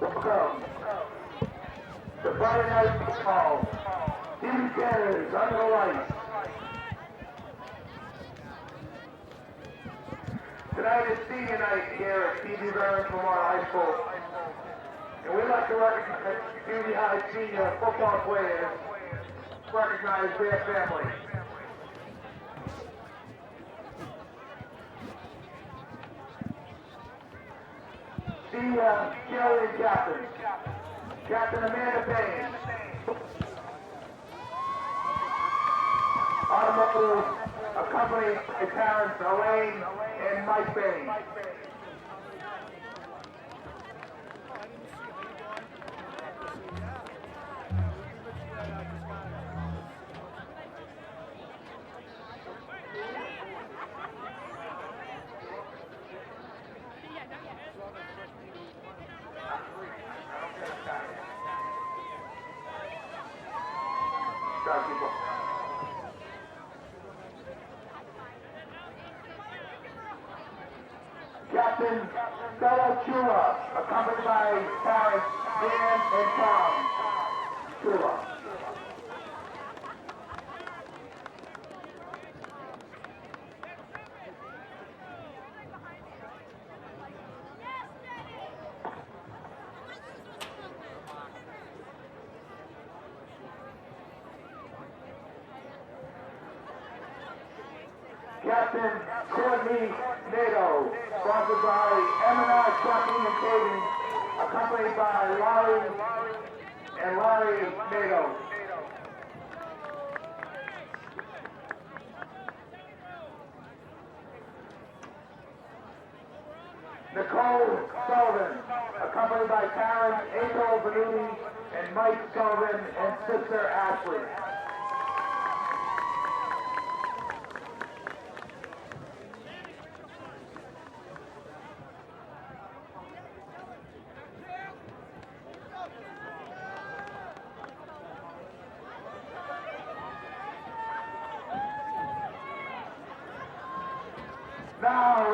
Welcome to Friday Night Football. TV cameras under the lights. Tonight is senior night here at PVMHS High School. And we'd like to recognize junior high senior football players, recognize their families. The cheerleading captain, Captain Amanda Payne. Automotive accompanied by parents Elaine and Mike Payne. Captain Bella Chula, accompanied by parents Dan and Tom Chula. Captain Courtney Nato, sponsored by M&R Trucking and Paving, accompanied by Larry Nato. Nicole Sullivan, accompanied by parents April Venuti and Mike Sullivan and sister Ashley. Now,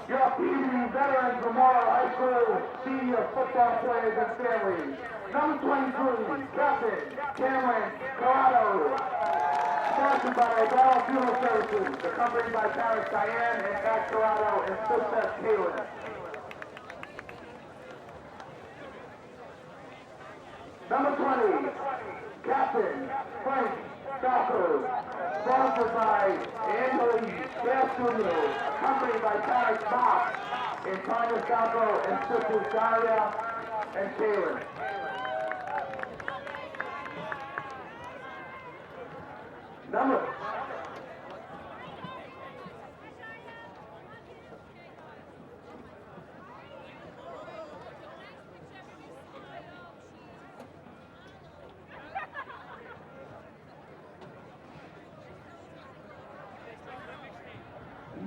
your PV Veterans Memorial High School senior football players and families. Number 23, Captain Cameron Corrado, sponsored by Battle Funeral Services, accompanied by parents Diane and Pat Corrado and sister Kaylin. Number 20, Captain Frank Falcons, sponsored by Anthony Gas Studios, accompanied by parents Mark and Tanya Falco and sisters Daria and Kaylin.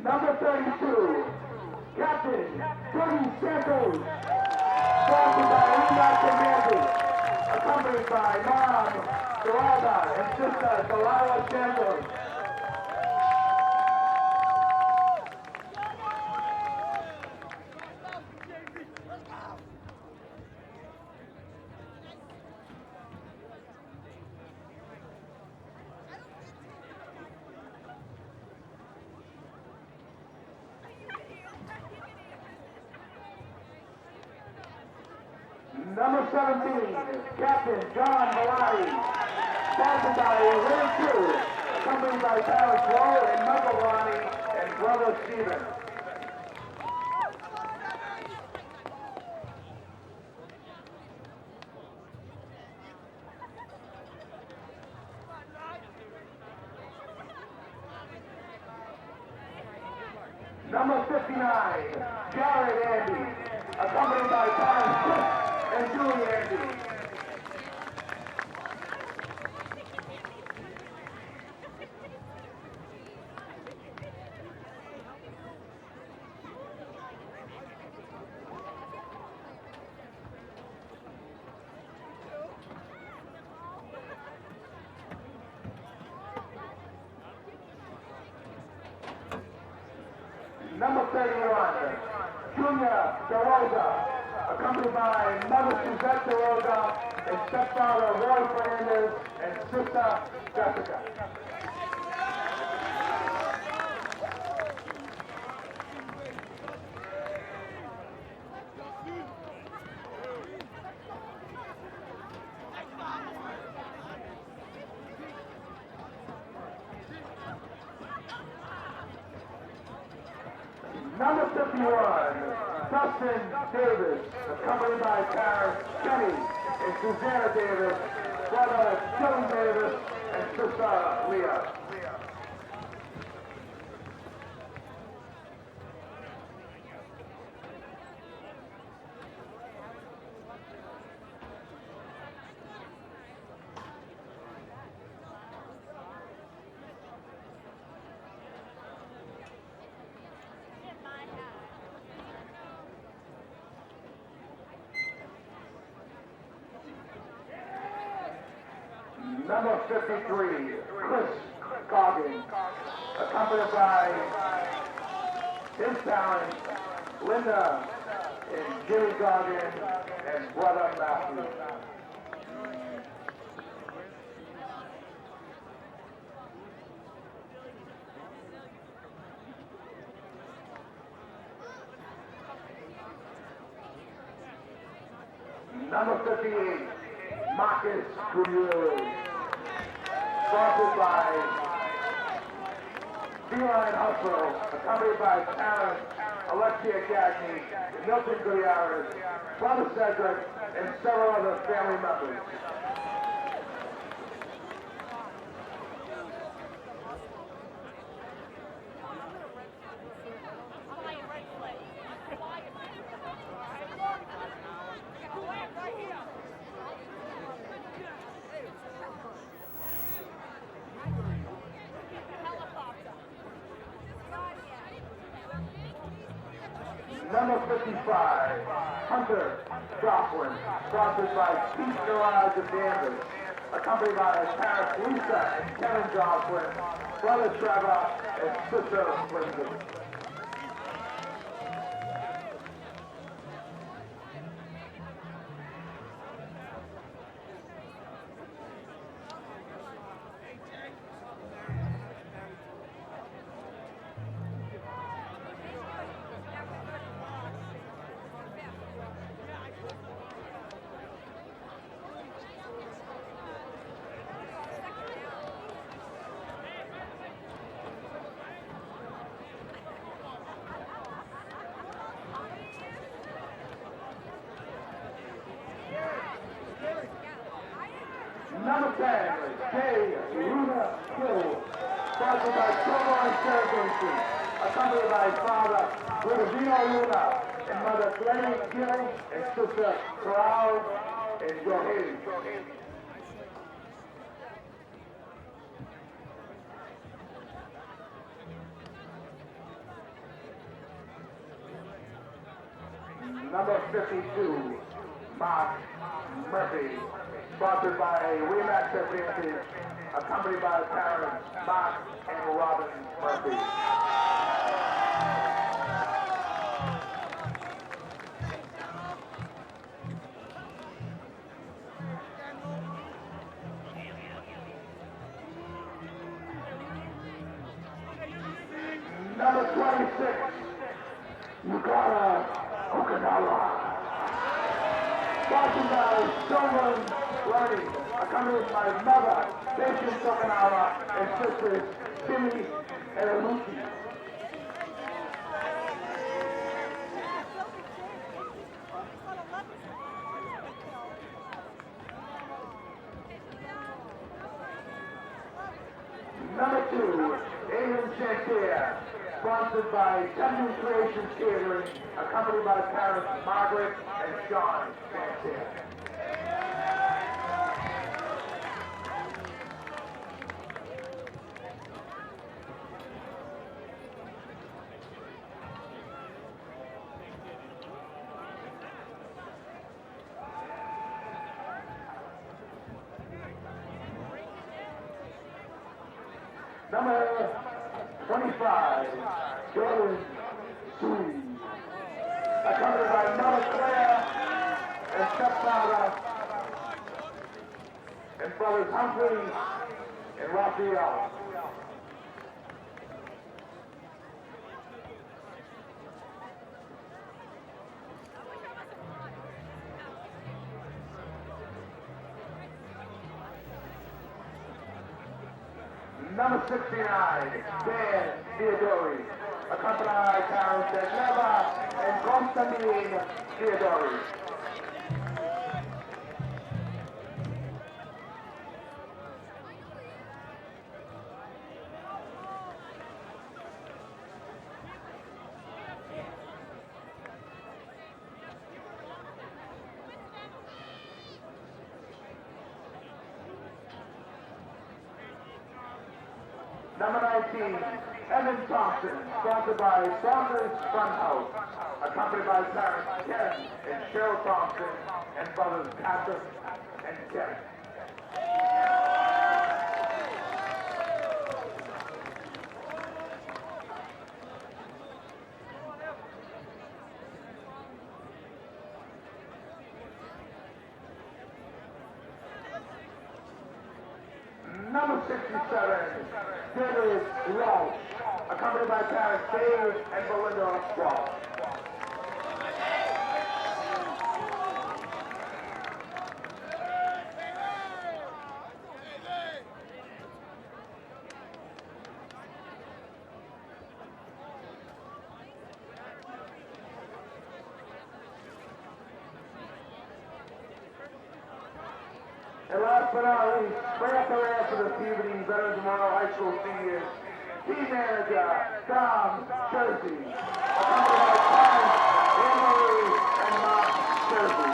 Number 32, Captain Tony Santos, sponsored by Linda Fernandez, accompanied by Mom Dorada and sister Delilah Santos. Number 17, Captain John Malati, sponsored by Lynn 2, accompanied by parents Joe and Michael Malati and brother Stephen. Number 59, Jared Andy, accompanied by parents Chris and Julie Andy. Number 31, Junior DeRosa, accompanied by Mother Suzette DeRosa and stepfather Roy Fernandez and sister Jessica. Number 51, Dustin Davis, accompanied by parents Kenny and Susanna Davis, brother Joey Davis, and sister Leah. Number 53, Chris Goggins, accompanied by his parents, Linda and Jimmy Goggins, and brother Matthew. Number 58, Marcus Gutierrez, sponsored by Feline Hustle, accompanied by parents Alexia Gagne, Milton Gutierrez, brother Cedric, and several other family members. Number 55, Hunter Joplin, sponsored by Pete Garage of Danvers, accompanied by his parents Lisa and Kevin Joplin, brother Trevor, and sister Lindsay. Number 10, Jay Luna Hill, sponsored by Provo and Syracuse, accompanied by father Ludovino Luna and mother Glennie Gill and sister Corral and Johanny. Number 52, Mark Murphy, sponsored by Remax Advantage, accompanied by parents Mark and Robin Murphy. Number 26, Yukara Okinawa, sponsored by Sylvan Learning, accompanied by mother, Patience Okinawa, and sisters, Timmy and Aluki. Number 2, Adrian Chantier, sponsored by Tendon Creations Catering, accompanied by parents Margaret and Sean Chantier. Number 25, Jordan accompanied by Mother Claire and stepfather, and brothers Humphrey and Raphael. Number 69, Dan Theodori, accompanied by Karen Desleva and Konstantin Theodori. Number 19, Evan Thompson, sponsored by Saunders Funhouse, accompanied by parents Ken and Cheryl Thompson and brothers Patrick and Ken. Number 67, David Walsh, accompanied by parents Dave and Belinda Walsh. And last but not least, right up the ramp for the PVMHS Veterans Memorial High School seniors, team manager, Tom Jersey, accompanied by parents, Anne-Marie and Mark Jersey.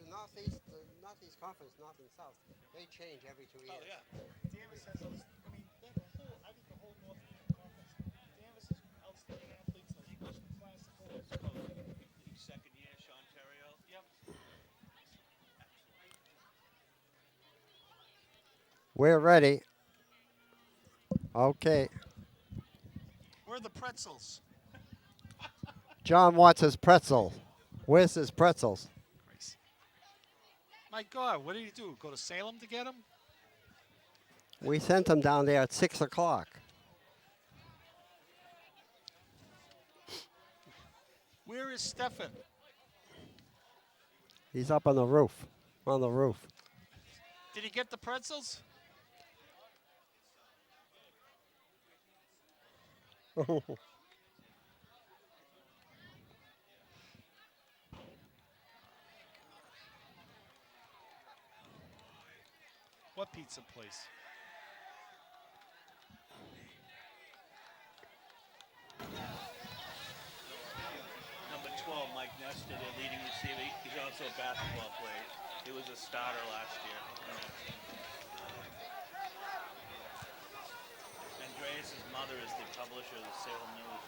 The Northeast Conference, North and South, they change every 2 years. Oh, yeah. Danvers has, I think the whole Northeast Conference. Danvers has outstanding athletes in English, classical. Each second year, Sean Terrio. Yep. We're ready. Okay. Where are the pretzels? John wants his pretzel. Where's his pretzels? My God, what did he do? Go to Salem to get them? We sent him down there at 6 o'clock. Where is Stefan? He's up on the roof. On the roof. Did he get the pretzels? What pizza place? Number 12, Mike Nestor, their leading receiver. He's also a basketball player. He was a starter last year on that team. Andreas' mother is the publisher of the Salem News.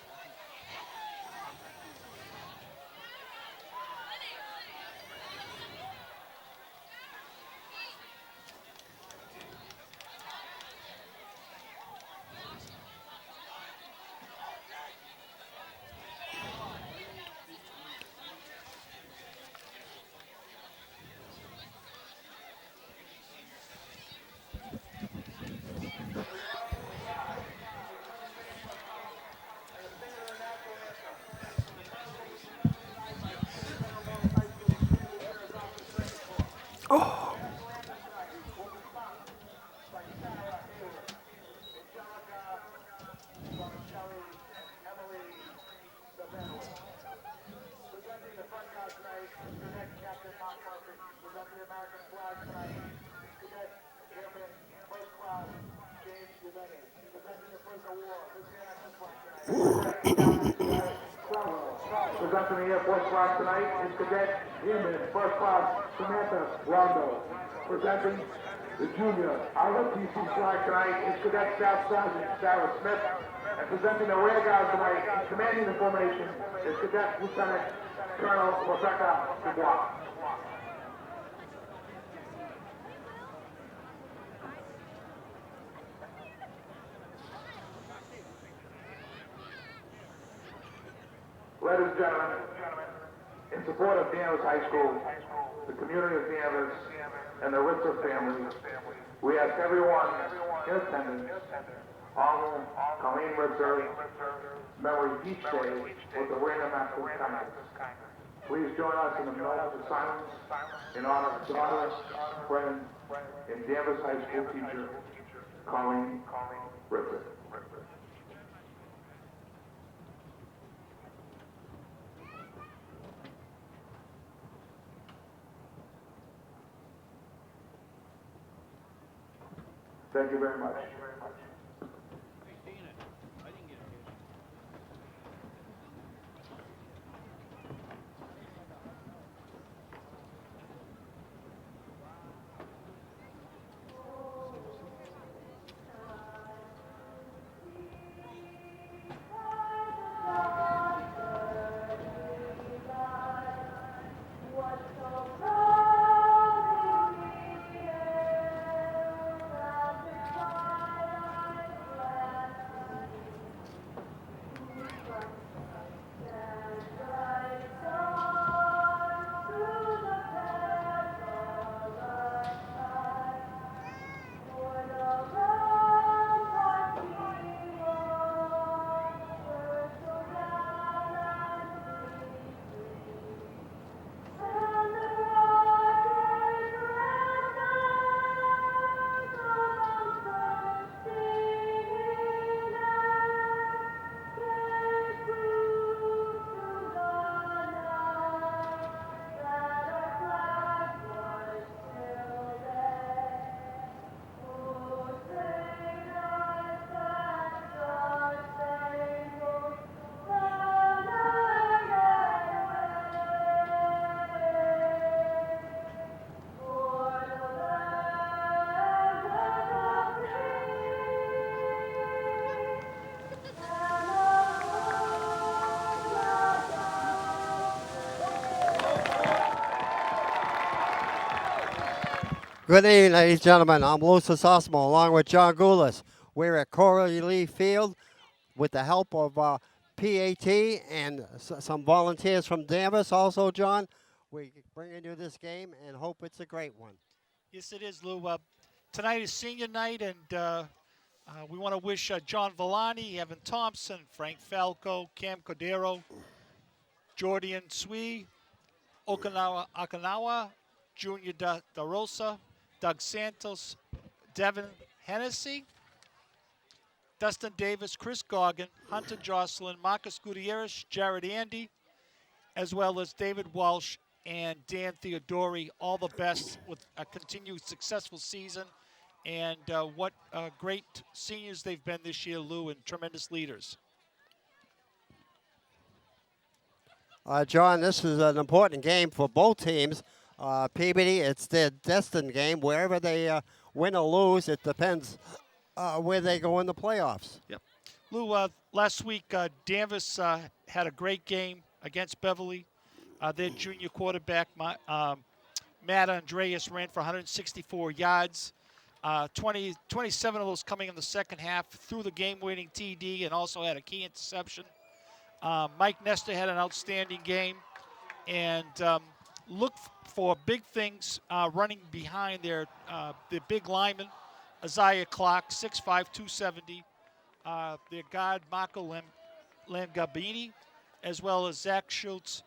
Presenting the Air Force flag tonight is Cadet Human First Class Samantha Rondo. Presenting the Junior ROTC flag tonight is Cadet Staff Sergeant Sarah Smith. And presenting the rear guard tonight and commanding the formation is Cadet Lieutenant Colonel Rebecca Dubois. Ladies and gentlemen, in support of Danvers High School, the community of Danvers, and the Ritzer family, we ask everyone in attendance, honor Colleen Ritzer memory each day with a random act of kindness. Please join us in the moment of silence in honor of daughter, friend, and Danvers High School teacher, Colleen Ritzer. Thank you very much. Good evening, ladies and gentlemen. I'm Lucis Osmo along with John Goulas. We're at Corey Lee Field with the help of PAT and some volunteers from Danvers. Also, John, we're bringing you this game and hope it's a great one. Yes, it is, Lou. Tonight is senior night, and we want to wish John Villani, Evan Thompson, Frank Falco, Cam Cordero, Jordan Swee, Okinawa, Junior Da Rosa, Doug Santos, Devin Hennessy, Dustin Davis, Chris Goggin, Hunter Jocelyn, Marcus Gutierrez, Jared Andy, as well as David Walsh and Dan Theodori. All the best with a continued successful season. And what great seniors they've been this year, Lou, and tremendous leaders. John, this is an important game for both teams. Peabody, it's their destined game. Wherever they win or lose, it depends where they go in the playoffs. Yep. Lou, last week, Danvers had a great game against Beverly. Their junior quarterback, Matt Andreas, ran for 164 yards. 27 of those coming in the second half, threw the game-winning TD and also had a key interception. Mike Nestor had an outstanding game, and look for big things running behind their big lineman, Isaiah Clark, 6'5", 270. Their guard, Marco Langabini, as well as Zach Schultz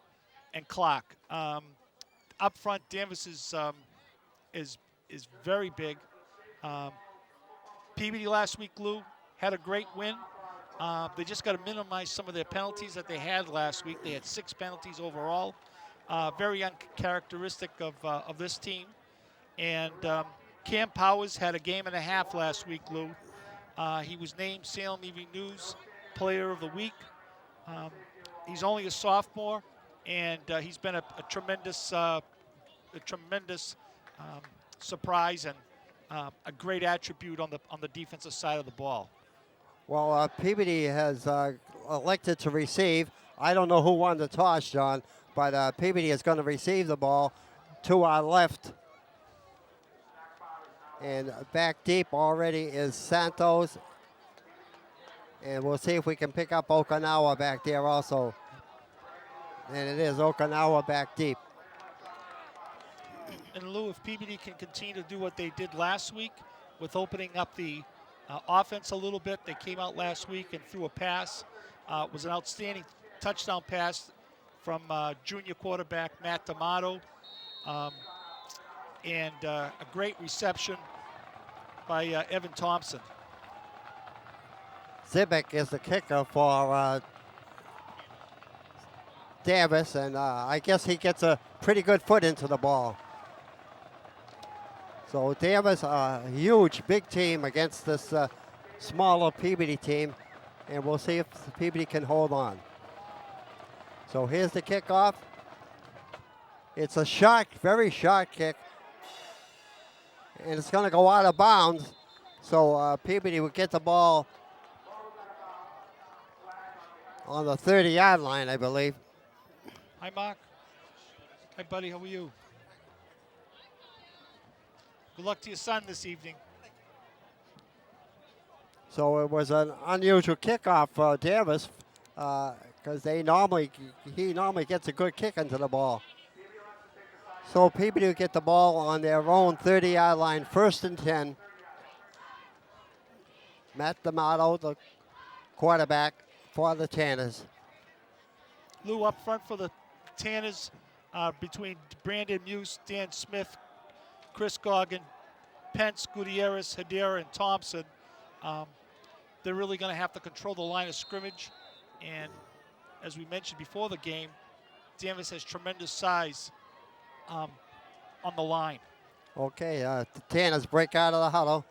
and Clark. Up front, Danvers is very big. Peabody last week, Lou, had a great win. They just got to minimize some of their penalties that they had last week. They had 6 penalties overall. Very uncharacteristic of this team. And Cam Powers had a game and a half last week, Lou. He was named Salem Evening News Player of the Week. He's only a sophomore, and he's been a tremendous surprise and a great attribute on the defensive side of the ball. Well, Peabody has elected to receive. I don't know who won the toss, John, but Peabody is going to receive the ball to our left. And back deep already is Santos. And we'll see if we can pick up Okinawa back there also. And it is Okinawa back deep. And Lou, if Peabody can continue to do what they did last week with opening up the offense a little bit, they came out last week and threw a pass. It was an outstanding touchdown pass from junior quarterback Matt D'Amato. And a great reception by Evan Thompson. Zibek is the kicker for Danvers, and I guess he gets a pretty good foot into the ball. So Danvers, a huge, big team against this smaller Peabody team, and we'll see if Peabody can hold on. So here's the kickoff. It's a short, very short kick, and it's going to go out of bounds. So Peabody will get the ball on the 30-yard line, I believe. Hi, Mark. Hi, buddy. How are you? Good luck to your son this evening. So it was an unusual kickoff for Danvers because he normally gets a good kick into the ball. So Peabody will get the ball on their own 30-yard line, 1st and 10. Matt D'Amato, the quarterback for the Tanners. Lou up front for the Tanners between Brandon Muse, Dan Smith, Chris Goggin, Pence, Gutierrez, Hedera, and Thompson. They're really going to have to control the line of scrimmage. And as we mentioned before the game, Danvers has tremendous size on the line. Okay, the Tanners break out of the huddle.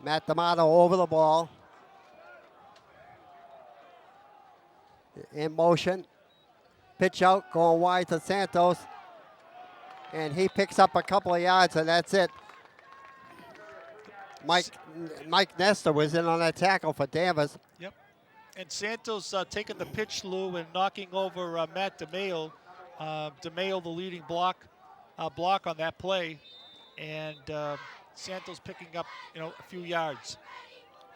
Matt D'Amato over the ball. In motion. Pitch out, going wide to Santos. And he picks up a couple of yards, and that's it. Mike Nestor was in on that tackle for Danvers. Yep. And Santos taking the pitch, Lou, and knocking over Matt DeMayo. DeMayo, the leading block on that play. And Santos picking up, a few yards.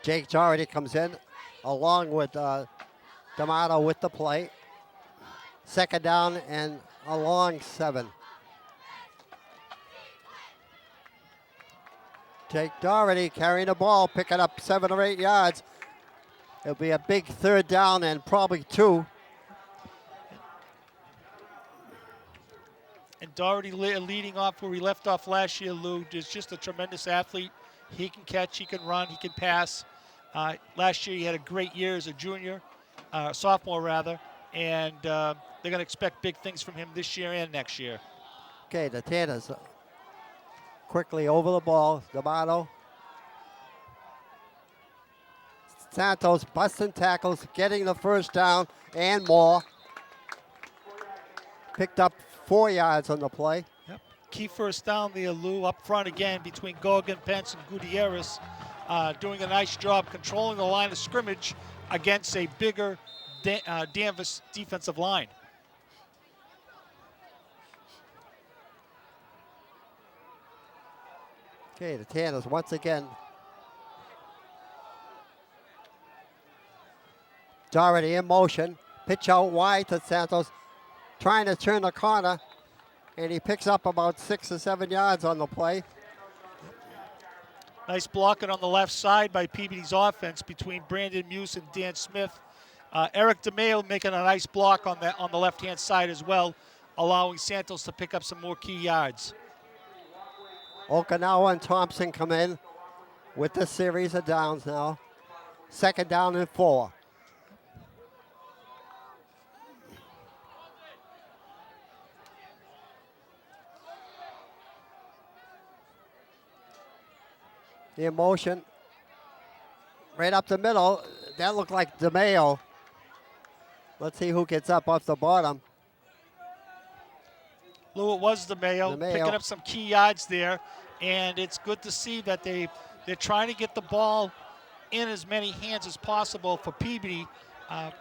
Jake Doherty comes in along with D'Amato with the play. 2nd down and a long 7. Jake Doherty carrying the ball, picking up 7 or 8 yards. It'll be a big 3rd down and probably 2. And Doherty leading off where he left off last year, Lou, is just a tremendous athlete. He can catch, he can run, he can pass. Last year he had a great year as a junior, sophomore rather, and they're going to expect big things from him this year and next year. Okay, the Tanners quickly over the ball. D'Amato. Santos busting tackles, getting the 1st down and more. Picked up 4 yards on the play. Yep. Key 1st down there, Lou, up front again between Gogan, Pence, and Gutierrez. Doing a nice job controlling the line of scrimmage against a bigger Danvers defensive line. Okay, the Tanners once again. Doherty in motion. Pitch out wide to Santos. Trying to turn the corner. And he picks up about 6 or 7 yards on the play. Nice blocking on the left side by Peabody's offense between Brandon Muse and Dan Smith. Eric DeMayo making a nice block on the left-hand side as well, allowing Santos to pick up some more key yards. Okinawa and Thompson come in with this series of downs now. 2nd down and 4. The motion. Right up the middle. That looked like DeMayo. Let's see who gets up off the bottom. Lou, it was DeMayo DeMayo. picking up some key yards there, and it's good to see that they're trying to get the ball in as many hands as possible for Peabody,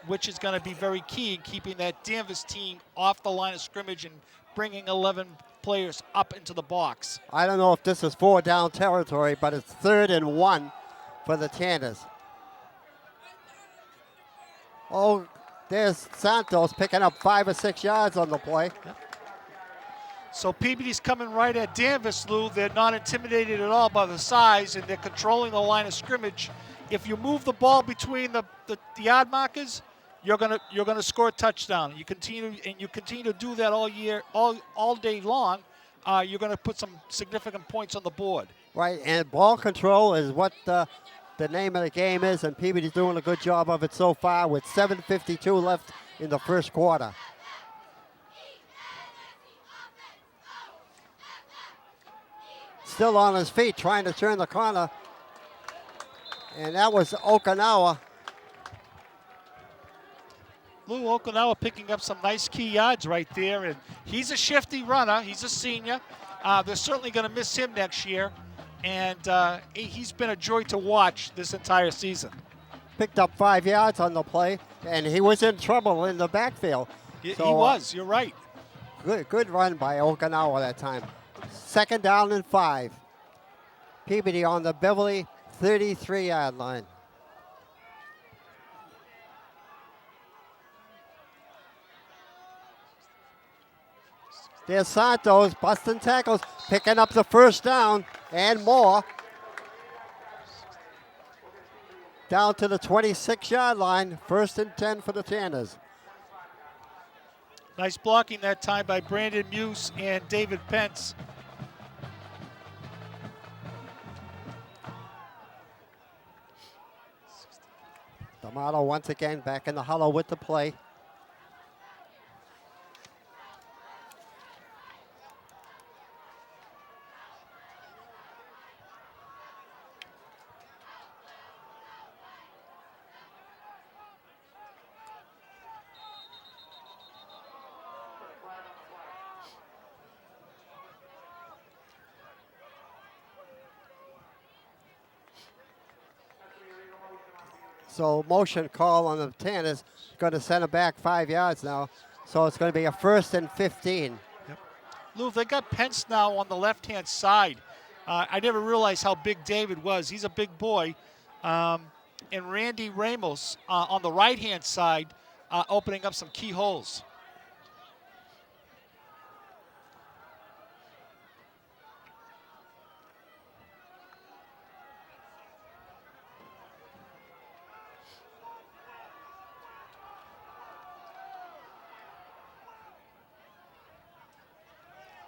which is going to be very key in keeping that Danvers team off the line of scrimmage and bringing 11 players up into the box. I don't know if this is 4 down territory, but it's 3rd and 1 for the Tanners. Oh, there's Santos picking up 5 or 6 yards on the play. So Peabody's coming right at Danvers, Lou. They're not intimidated at all by the size, and they're controlling the line of scrimmage. If you move the ball between the yard markers, you're gonna score a touchdown. You continue to do that all year, all day long. You're gonna put some significant points on the board. Right, and ball control is what the name of the game is, and Peabody's doing a good job of it so far with 7:52 left in the first quarter. Still on his feet, trying to turn the corner. And that was Okinawa. Lou Okinawa picking up some nice key yards right there, and he's a shifty runner. He's a senior. They're certainly going to miss him next year, and he's been a joy to watch this entire season. Picked up 5 yards on the play, and he was in trouble in the backfield. He was, you're right. Good run by Okinawa that time. 2nd down and 5. Peabody on the Beverly 33-yard line. There's Santos busting tackles, picking up the 1st down and more. Down to the 26-yard line, 1st and 10 for the Tanners. Nice blocking that time by Brandon Muse and David Pence. D'Amato once again back in the huddle with the play. So motion call on the Tanners, going to send it back 5 yards now. So it's going to be a 1st and 15. Yep. Lou, they got Pence now on the left-hand side. I never realized how big David was. He's a big boy. And Randy Ramos on the right-hand side, opening up some key holes.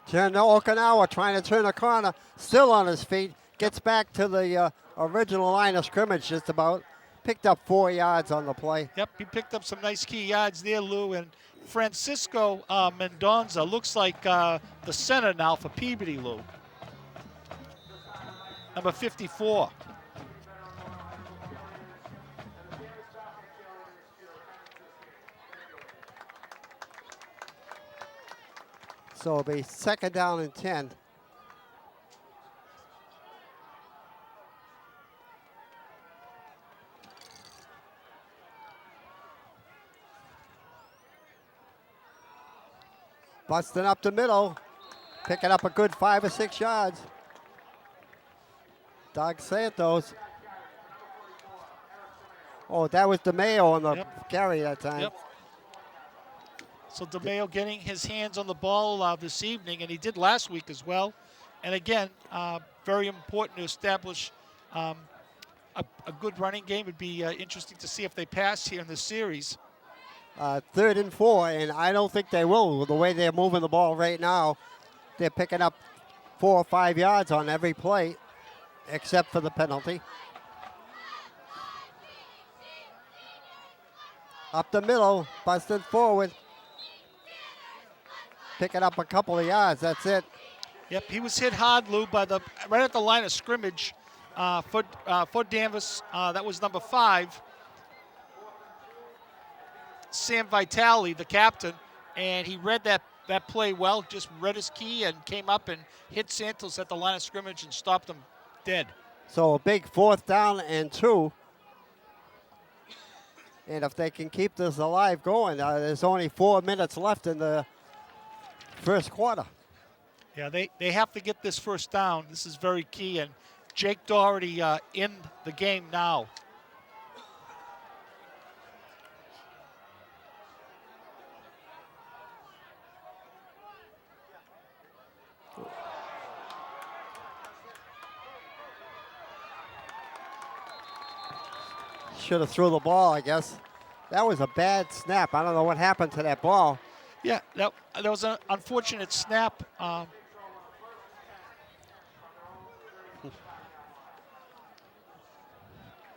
Turn to Okinawa, trying to turn a corner, still on his feet. Gets back to the original line of scrimmage just about. Picked up 4 yards on the play. Yep, he picked up some nice key yards there, Lou. And Francisco Mendonza looks like the center now for Peabody, Lou. Number 54. So it'll be 2nd down and 10. Busting up the middle, picking up a good 5 or 6 yards. Doug Santos. Oh, that was DeMayo on the carry that time. Yep. So DeMayo getting his hands on the ball this evening, and he did last week as well. And again, very important to establish a good running game. It'd be interesting to see if they pass here in this series. 3rd and 4, and I don't think they will. The way they're moving the ball right now, they're picking up 4 or 5 yards on every play, except for the penalty. Up the middle, busting forward. Picking up a couple of yards, that's it. Yep, he was hit hard, Lou, by right at the line of scrimmage. for Danvers. That was number 5, Sam Vitale, the captain, and he read that play well, just read his key and came up and hit Santos at the line of scrimmage and stopped him dead. So a big 4th down and 2. And if they can keep this alive going, there's only 4 minutes left in the first quarter. Yeah, they have to get this first down. This is very key, and Jake Doherty in the game now. Should have threw the ball, I guess. That was a bad snap. I don't know what happened to that ball. Yeah, that was an unfortunate snap.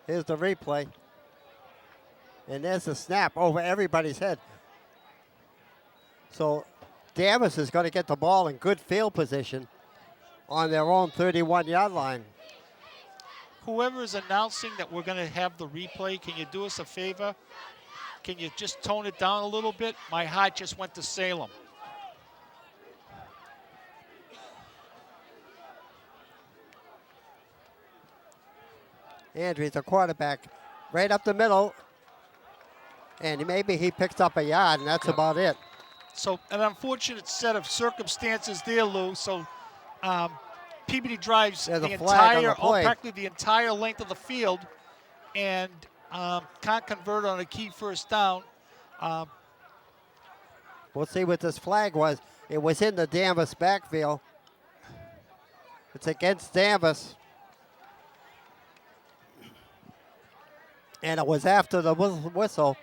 Here's the replay. And there's the snap over everybody's head. So Danvers is going to get the ball in good field position on their own 31-yard line. Whoever is announcing that we're going to have the replay, can you do us a favor? Can you just tone it down a little bit? My heart just went to Salem. Andrews, the quarterback, right up the middle. And maybe he picks up a yard, and that's about it. So an unfortunate set of circumstances there, Lou. So Peabody drives practically the entire length of the field and can't convert on a key first down. We'll see what this flag was. It was in the Danvers backfield. It's against Danvers. And it was after the whistle.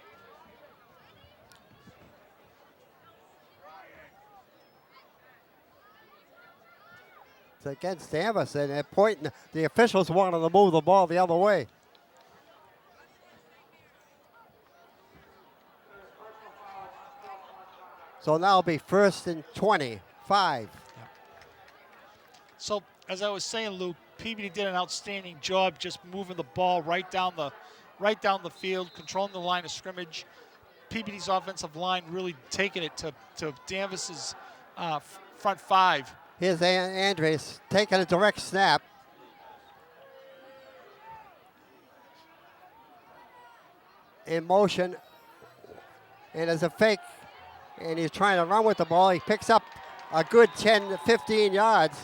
It's against Danvers, and they're pointing. The officials wanted to move the ball the other way. So now it'll be 1st and 25. So as I was saying, Lou, Peabody did an outstanding job just moving the ball right down the field, controlling the line of scrimmage. Peabody's offensive line really taking it to Danvers's front 5. Here's Andres taking a direct snap. In motion. And as a fake. And he's trying to run with the ball. He picks up a good 10 to 15 yards.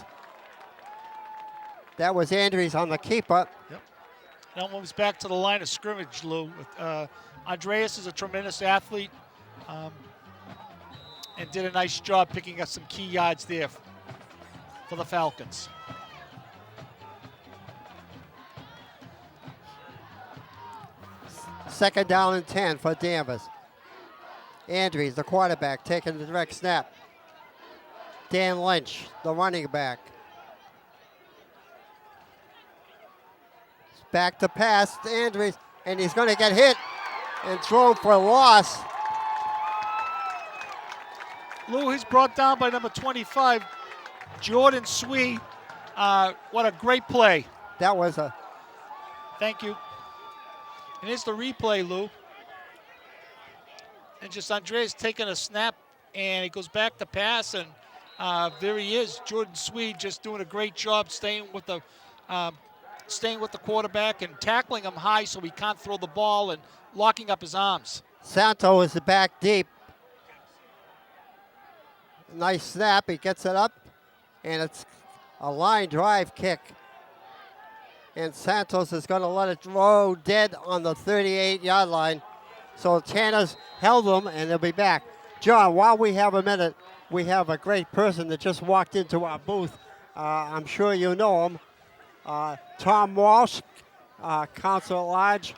That was Andres on the keeper. Yep. Now moves back to the line of scrimmage, Lou. Andreas is a tremendous athlete and did a nice job picking up some key yards there for the Falcons. Second down and 10 for Danvers. Andrews, the quarterback, taking the direct snap. Dan Lynch, the running back. Back to pass to Andrews, and he's going to get hit and thrown for a loss. Lou, he's brought down by number 25, Jordan Swee. What a great play. That was a... Thank you. And here's the replay, Lou. And just Andreas taking a snap, and he goes back to pass, and there he is, Jordan Swee, just doing a great job staying with the quarterback and tackling him high so he can't throw the ball and locking up his arms. Santo is back deep. Nice snap. He gets it up, and it's a line drive kick. And Santos is going to let it roll dead on the 38-yard line. So Tanner's held them, and they'll be back. John, while we have a minute, we have a great person that just walked into our booth. I'm sure you know him. Tom Walsh, Council at Large.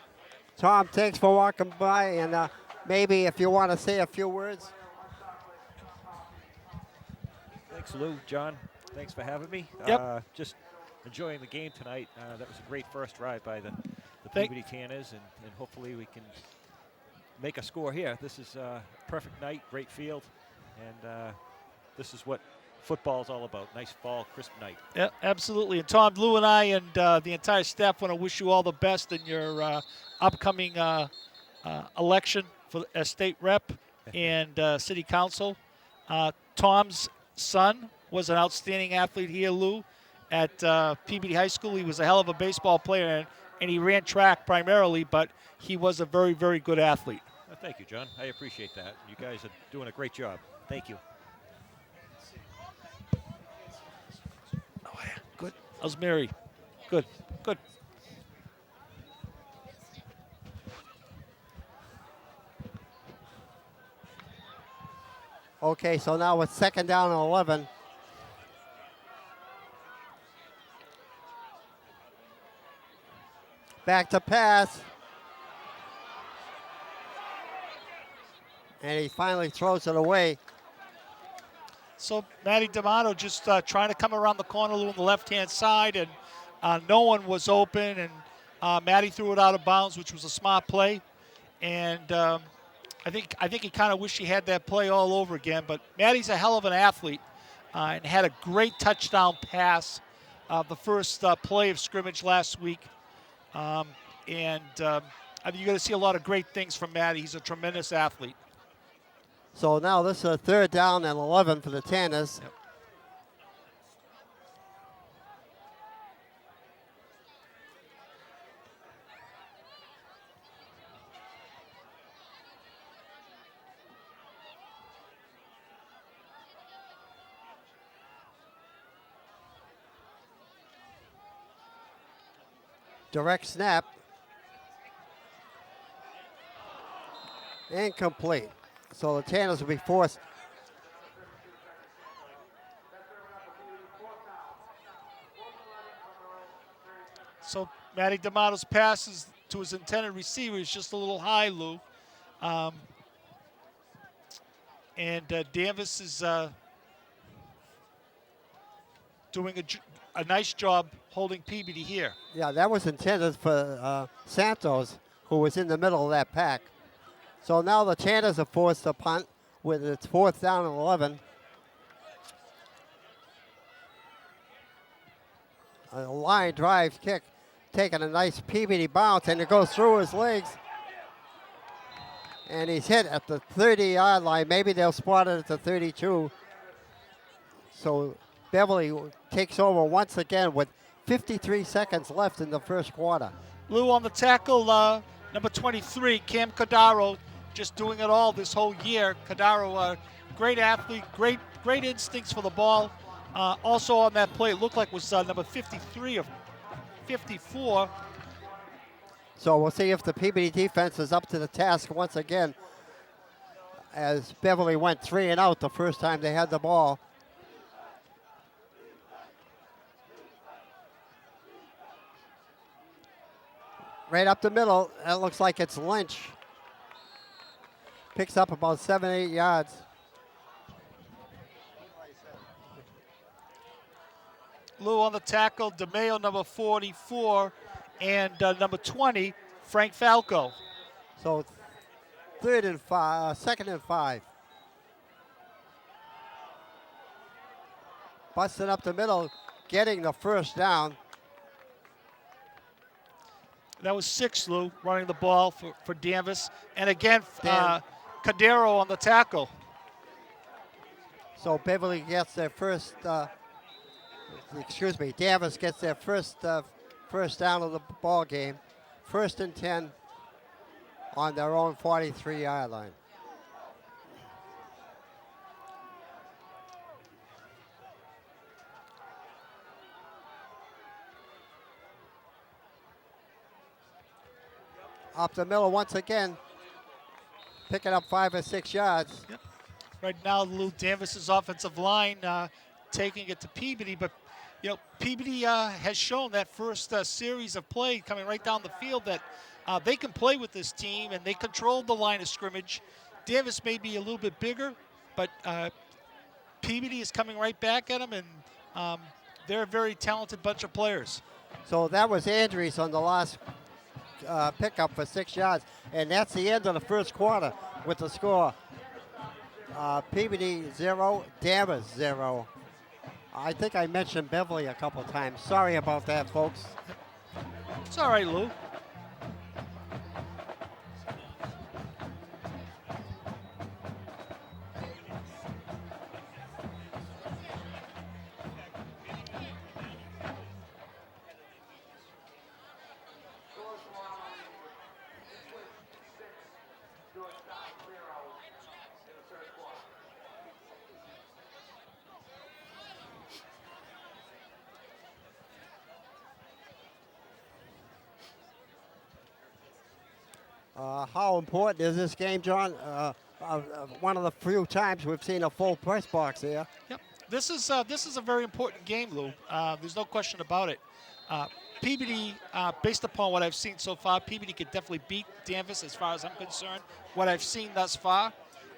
Tom, thanks for walking by, and maybe if you want to say a few words. Thanks, Lou. John, thanks for having me. Yep. Just enjoying the game tonight. That was a great first drive by the Peabody Tanners, and hopefully we can make a score here. This is a perfect night, great field, and this is what football's all about. Nice fall, crisp night. Yeah, absolutely. And Tom, Lou and I and the entire staff want to wish you all the best in your upcoming election for as state rep and city council. Tom's son was an outstanding athlete here, Lou, at PBD High School. He was a hell of a baseball player, and he ran track primarily, but he was a very, very good athlete. Well, thank you, John. I appreciate that. You guys are doing a great job. Thank you. Oh, yeah. Good. How's Mary? Good. Good. Okay, so now it's 2nd down and 11. Back to pass. And he finally throws it away. So Matty D'Amato just trying to come around the corner on the left-hand side, and no one was open, and Matty threw it out of bounds, which was a smart play. And I think he kind of wished he had that play all over again. But Matty's a hell of an athlete and had a great touchdown pass the first play of scrimmage last week. I think you're going to see a lot of great things from Matty. He's a tremendous athlete. So now this is a 3rd down and 11 for the Tanners. Yep. Direct snap. Incomplete. So the Tanners will be forced. So Matty D'Amato's passes to his intended receiver is just a little high, Lou. Danvers is doing a nice job holding Peabody here. Yeah, that was intended for Santos, who was in the middle of that pack. So now the Tanners are forced to punt with its 4th down and 11. A line drive kick, taking a nice Peabody bounce, and it goes through his legs. And he's hit at the 30-yard line. Maybe they'll spot it at the 32. So Beverly takes over once again with 53 seconds left in the first quarter. Lou on the tackle, number 23, Cam Cordaro, just doing it all this whole year. Cordaro, great athlete, great instincts for the ball. Also on that play, it looked like was number 53 or 54. So we'll see if the Peabody defense is up to the task once again, as Beverly went 3 and out the first time they had the ball. Right up the middle, it looks like it's Lynch. Picks up about 7-8 yards. Lou on the tackle, DeMayo number 44, and number 20, Frank Falco. So 2nd and 5. Busted up the middle, getting the first down. That was 6, Lou, running the ball for Danvers. And again, Cordero on the tackle. So Beverly gets their first, Danvers gets their first down of the ball game. 1st and 10 on their own 43-yard line. Up the middle once again, picking up 5 or 6 yards. Yep. Right now, Lou, Danvers' offensive line taking it to Peabody, but Peabody has shown that first series of play coming right down the field that they can play with this team, and they controlled the line of scrimmage. Danvers may be a little bit bigger, but Peabody is coming right back at them, and they're a very talented bunch of players. So that was Andrews on the last pickup for 6 yards, and that's the end of the first quarter with the score. Peabody 0, Danvers 0. I think I mentioned Beverly a couple times. Sorry about that, folks. It's all right, Lou. How important is this game, John? One of the few times we've seen a full press box here. Yep. This is a very important game, Lou. There's no question about it. Peabody, based upon what I've seen so far, Peabody could definitely beat Danvers as far as I'm concerned. What I've seen thus far,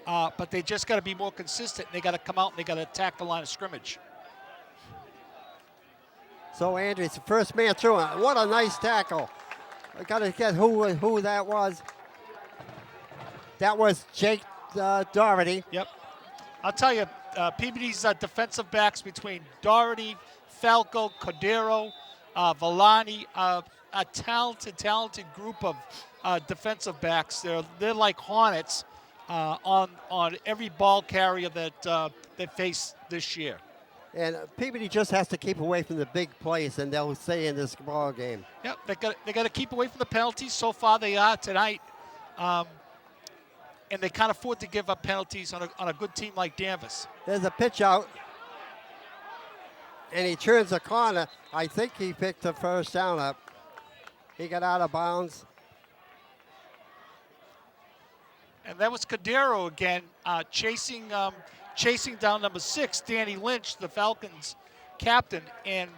but they just got to be more consistent. They got to come out and they got to attack the line of scrimmage. So Andrews, the first man through. What a nice tackle. I got to get who that was. That was Jake Doherty. Yep. I'll tell you, Peabody's defensive backs between Doherty, Falco, Cordero, Villani, a talented group of defensive backs. They're like hornets on every ball carrier that they face this year. And Peabody just has to keep away from the big plays, and they'll stay in this ball game. Yep, they got to keep away from the penalties. So far, they are tonight, and they can't afford to give up penalties on a good team like Danvers. There's a pitch out, and he turns the corner. I think he picked the first down up. He got out of bounds. And that was Cordero again, chasing down number 6, Danny Lynch, the Falcons captain, and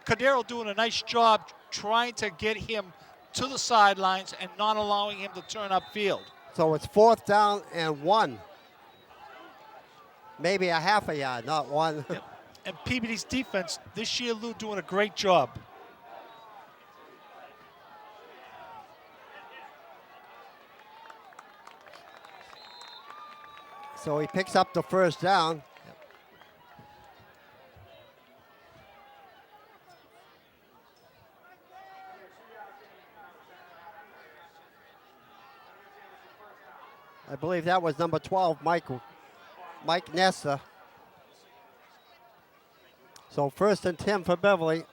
Cordero doing a nice job trying to get him to the sidelines and not allowing him to turn upfield. So it's 4th down and 1. Maybe a half a yard, not 1. Yep. And Peabody's defense this year, Lou, doing a great job. So he picks up the first down. I believe that was number 12, Mike Nesta. So 1st and 10 for Beverly.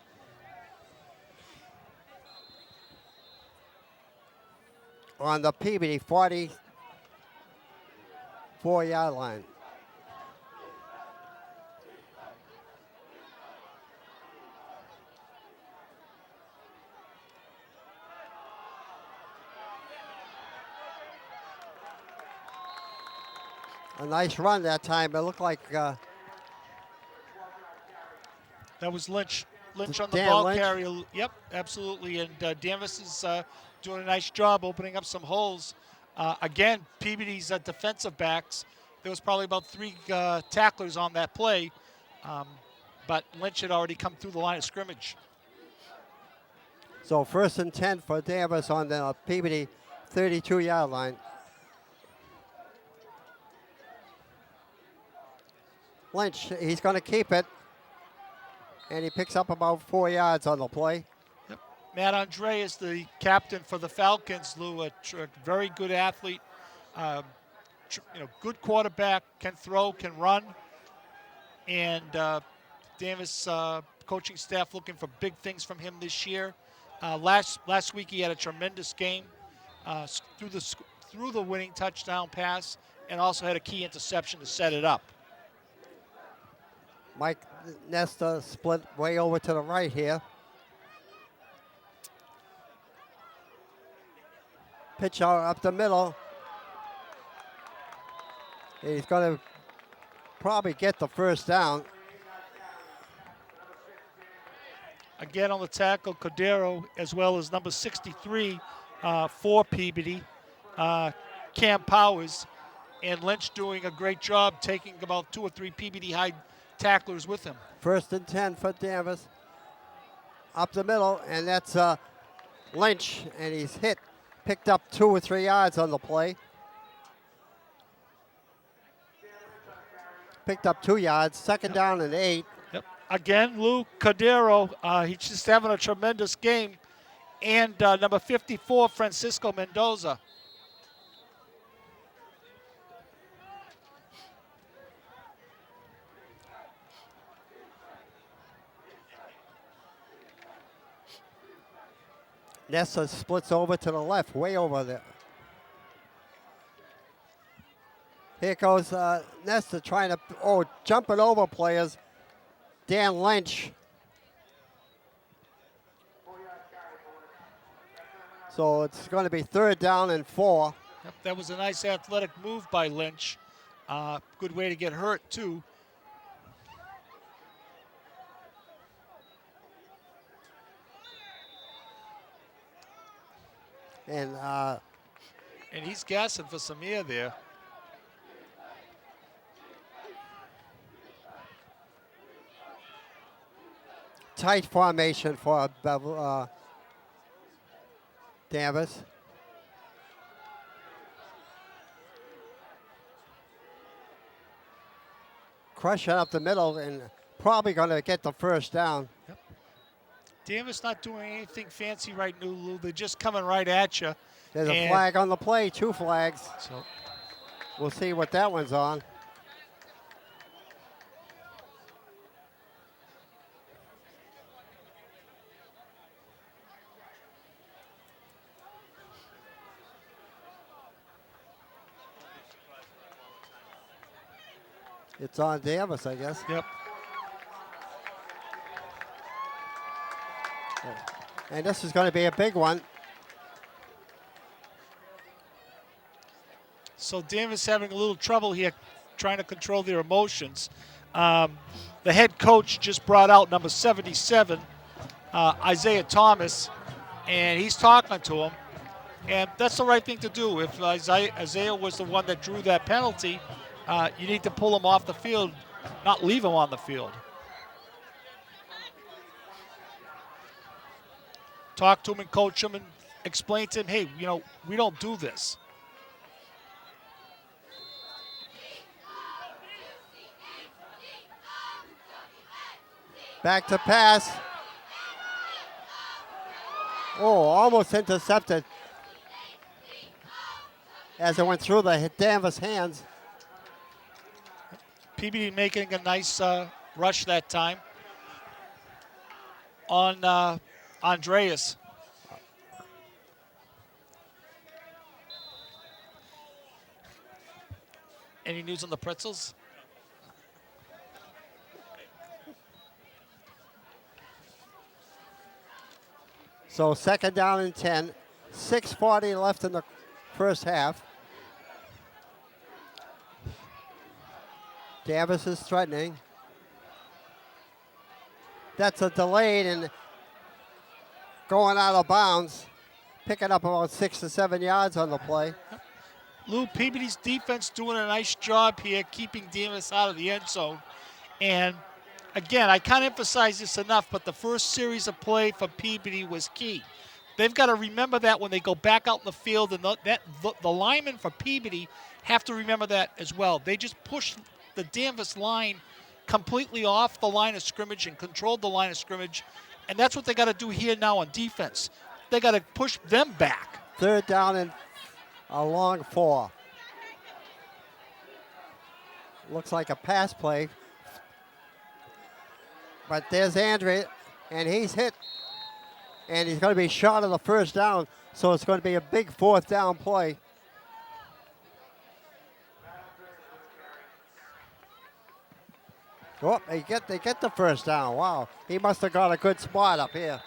On the Peabody 44-yard line. A nice run that time. It looked like that was Lynch. Lynch on the Dan ball Lynch. carrier. Yep, absolutely. And Danvers is doing a nice job opening up some holes. Again, Peabody's defensive backs. There was probably about 3 tacklers on that play, but Lynch had already come through the line of scrimmage. so 1st and 10 for Danvers on the Peabody 32-yard line. Lynch, he's going to keep it, and he picks up about 4 yards on the play. Yep. Matt Andreas, the captain for the Falcons, Lou, a very good athlete, good quarterback, can throw, can run, and Danvers coaching staff looking for big things from him this year. Last week he had a tremendous game through the winning touchdown pass, and also had a key interception to set it up. Mike Nesta split way over to the right here. Pitch out up the middle. He's going to probably get the first down. Again on the tackle, Cordero, as well as number 63 for Peabody, Cam Powers, and Lynch doing a great job taking about 2 or 3 Peabody high tacklers with him. 1st and 10 for Danvers. Up the middle, and that's Lynch, and he's picked up 2 or 3 yards on the play. Picked up 2 yards, 2nd down and 8. Yep. again, Lou Cordero, he's just having a tremendous game. And number 54, Francisco Mendoza. Nesta splits over to the left, way over there. Here goes Nesta trying to, jumping over players. Dan Lynch. So it's going to be 3rd down and 4. Yep, that was a nice athletic move by Lynch. Good way to get hurt, too. And he's gassing for some air there. tight formation for Danvers. Crushing up the middle and probably going to get the 1st down. Yep. Danvers not doing anything fancy right now, Lou. They're just coming right at you. There's a flag on the play, 2 flags. So we'll see what that one's on. It's on Danvers, I guess. Yep. And this is going to be a big one. So Danvers having a little trouble here trying to control their emotions. The head coach just brought out number 77, Isaiah Thomas, and he's talking to him. And that's the right thing to do. If Isaiah was the one that drew that penalty, you need to pull him off the field, not leave him on the field. Talk to him and coach him and explain to him, hey, you know, we don't do this. Back to pass. Oh, almost intercepted as it went through the Danvers hands. PBD making a nice rush that time on Andreas. Any news on the pretzels? So 2nd down and 10. 6:40 left in the first half. Danvers is threatening. That's a delayed and going out of bounds. Picking up about 6 to 7 yards on the play. Lou, PBD's defense doing a nice job here keeping Danvers out of the end zone. And again, I can't emphasize this enough, but the first series of play for PBD was key. They've got to remember that when they go back out in the field, and the linemen for PBD have to remember that as well. They just pushed the Danvers line completely off the line of scrimmage and controlled the line of scrimmage, and that's what they got to do here now on defense. They got to push them back. 3rd down and a long 4. Looks like a pass play. But there's Andre, and he's hit. And he's going to be shot of the 1st down, so it's going to be a big 4th down play. Oh, they get the 1st down. Wow, he must have got a good spot up here.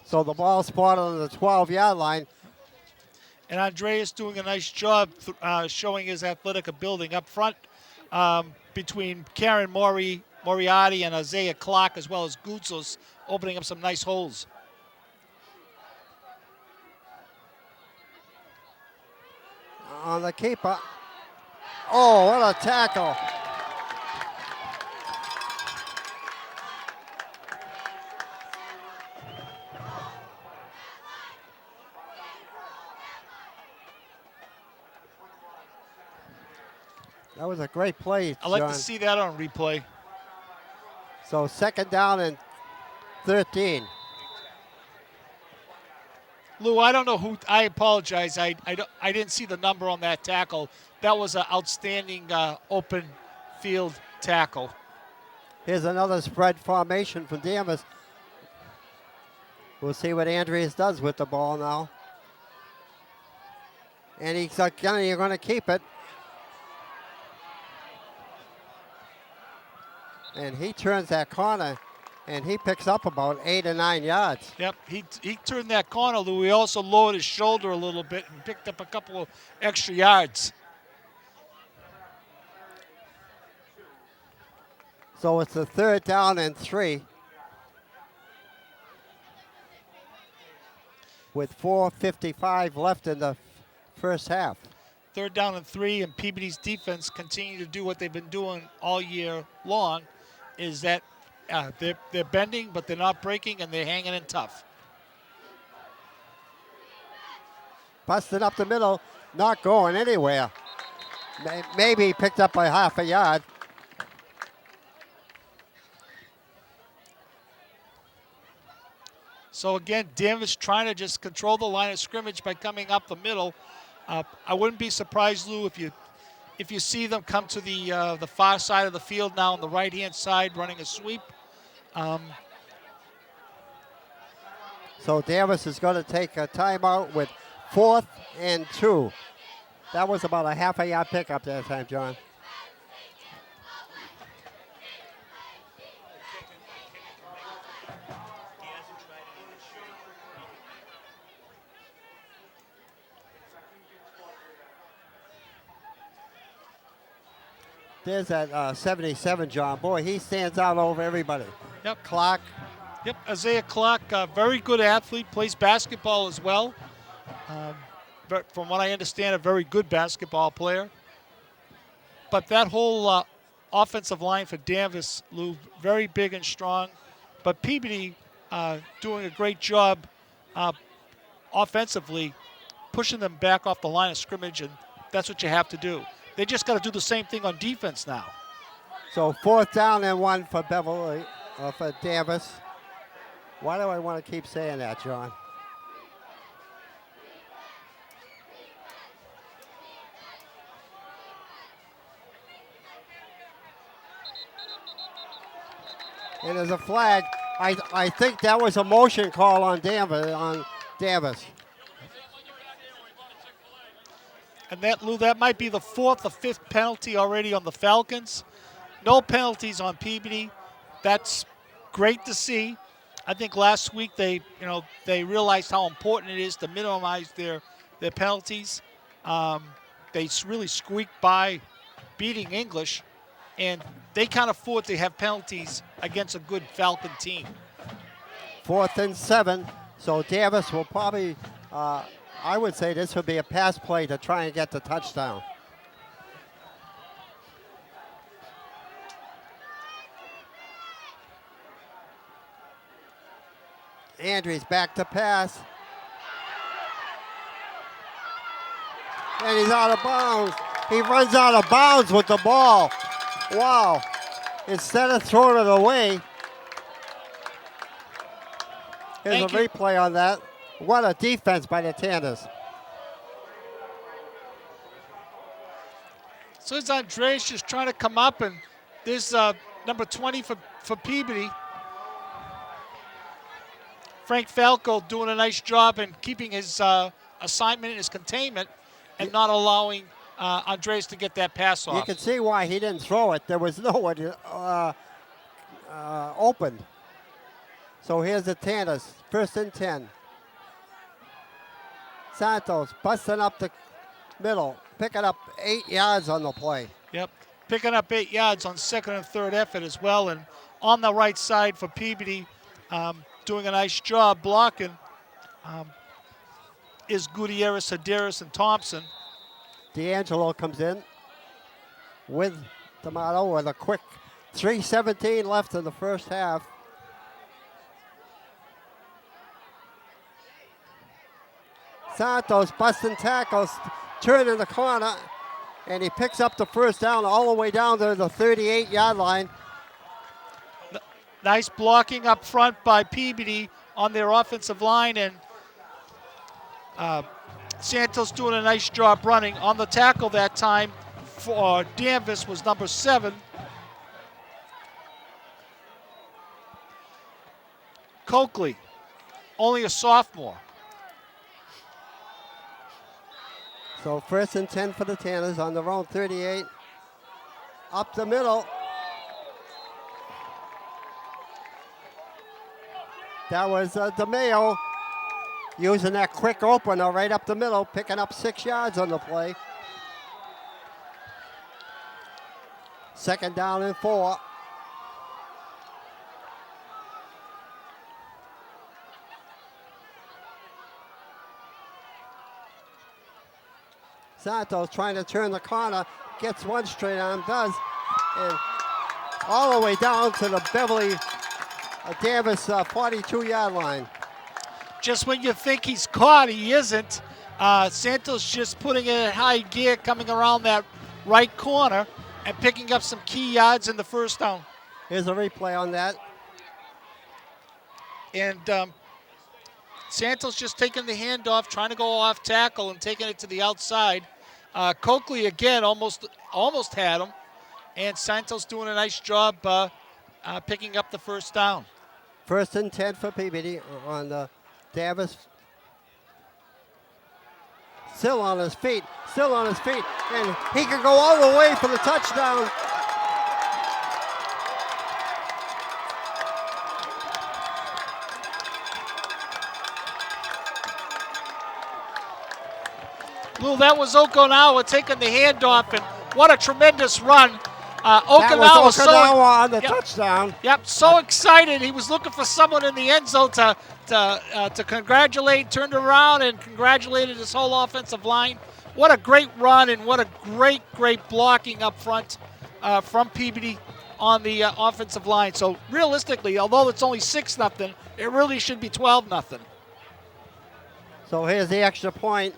So the ball spotted on the 12-yard line. And Andreas doing a nice job showing his athletic ability up front between Karen Moriarty and Isaiah Clark, as well as Guzos, opening up some nice holes. On the keeper. Oh, what a tackle. That was a great play, I like John. to see that on replay. So 2nd down and 13. Lou, I don't know who. I apologize. I didn't see the number on that tackle. That was an outstanding open field tackle. Here's another spread formation from Danvers. We'll see what Andreas does with the ball now. And he's going to keep it. And he turns that corner, and he picks up about 8 or 9 yards. Yep, he turned that corner, Lou. He also lowered his shoulder a little bit and picked up a couple of extra yards. So it's a 3rd down and 3. With 4:55 left in the first half. 3rd down and 3, and Peabody's defense continue to do what they've been doing all year long, is that they're bending, but they're not breaking, and they're hanging in tough. Busted up the middle, not going anywhere. Maybe he picked up by half a yard. So again, Danvers trying to just control the line of scrimmage by coming up the middle. I wouldn't be surprised, Lou, if you see them come to the far side of the field now on the right-hand side running a sweep. So Danvers is going to take a timeout with 4th and 2. That was about a half a yard pickup that time, John. There's that 77, John. Boy, he stands out over everybody. Yep. Clark. Yep, Isaiah Clark, very good athlete, plays basketball as well. But from what I understand, a very good basketball player. But that whole offensive line for Danvers, Lou, very big and strong. But Peabody doing a great job offensively, pushing them back off the line of scrimmage, and that's what you have to do. They just got to do the same thing on defense now. So 4th down and 1 for Beverly, for Danvers. Why do I want to keep saying that, John? And there's a flag. I think that was a motion call on Danvers. And that, Lou, that might be the 4th or 5th penalty already on the Falcons. No penalties on Peabody. That's great to see. I think last week they realized how important it is to minimize their penalties. They really squeaked by beating English, and they can't afford to have penalties against a good Falcon team. 4th and 7. So Danvers will probably, I would say this would be a pass play to try and get the touchdown. Andrews back to pass. And he's out of bounds. He runs out of bounds with the ball. Wow. Instead of throwing it away. Here's a replay on that. What a defense by the Tanners. So it's Andreas just trying to come up, and there's number 20 for Peabody. Frank Falco doing a nice job in keeping his assignment and his containment and not allowing Andreas to get that pass off. You can see why he didn't throw it. There was no one open. So here's the Tanners, 1st and 10. Santos busting up the middle, picking up 8 yards on the play. Yep, picking up 8 yards on 2nd and 3rd effort as well. And on the right side for Peabody, doing a nice job blocking, is Gutierrez, Sedaris, and Thompson. D'Angelo comes in with D'Amato with a quick 3:17 left in the first half. Santos busting tackles, turning the corner, and he picks up the first down all the way down to the 38-yard line. Nice blocking up front by Peabody on their offensive line, and Santos doing a nice job running. On the tackle that time for Danvers was number 7. Coakley, only a sophomore. So 1st and 10 for the Tanners on their own 38. Up the middle. That was DeMayo using that quick opener right up the middle, picking up 6 yards on the play. 2nd down and 4. Santos trying to turn the corner, gets one straight on, does, and all the way down to the Beverly Danvers 42-yard line. Just when you think he's caught, he isn't. Santos just putting it in high gear, coming around that right corner and picking up some key yards in the first down. Here's a replay on that. And Santos just taking the handoff, trying to go off tackle and taking it to the outside. Coakley again almost had him, and Santos doing a nice job picking up the first down. 1st and 10 for Peabody on the Danvers. Still on his feet, and he can go all the way for the touchdown. Lou, that was Okinawa taking the handoff, and what a tremendous run. That was Okinawa on the yep, touchdown. Yep, so excited. He was looking for someone in the end zone to congratulate, turned around and congratulated his whole offensive line. What a great run and what a great blocking up front from Peabody on the offensive line. So realistically, although it's only 6-0, it really should be 12-0. So here's the extra point.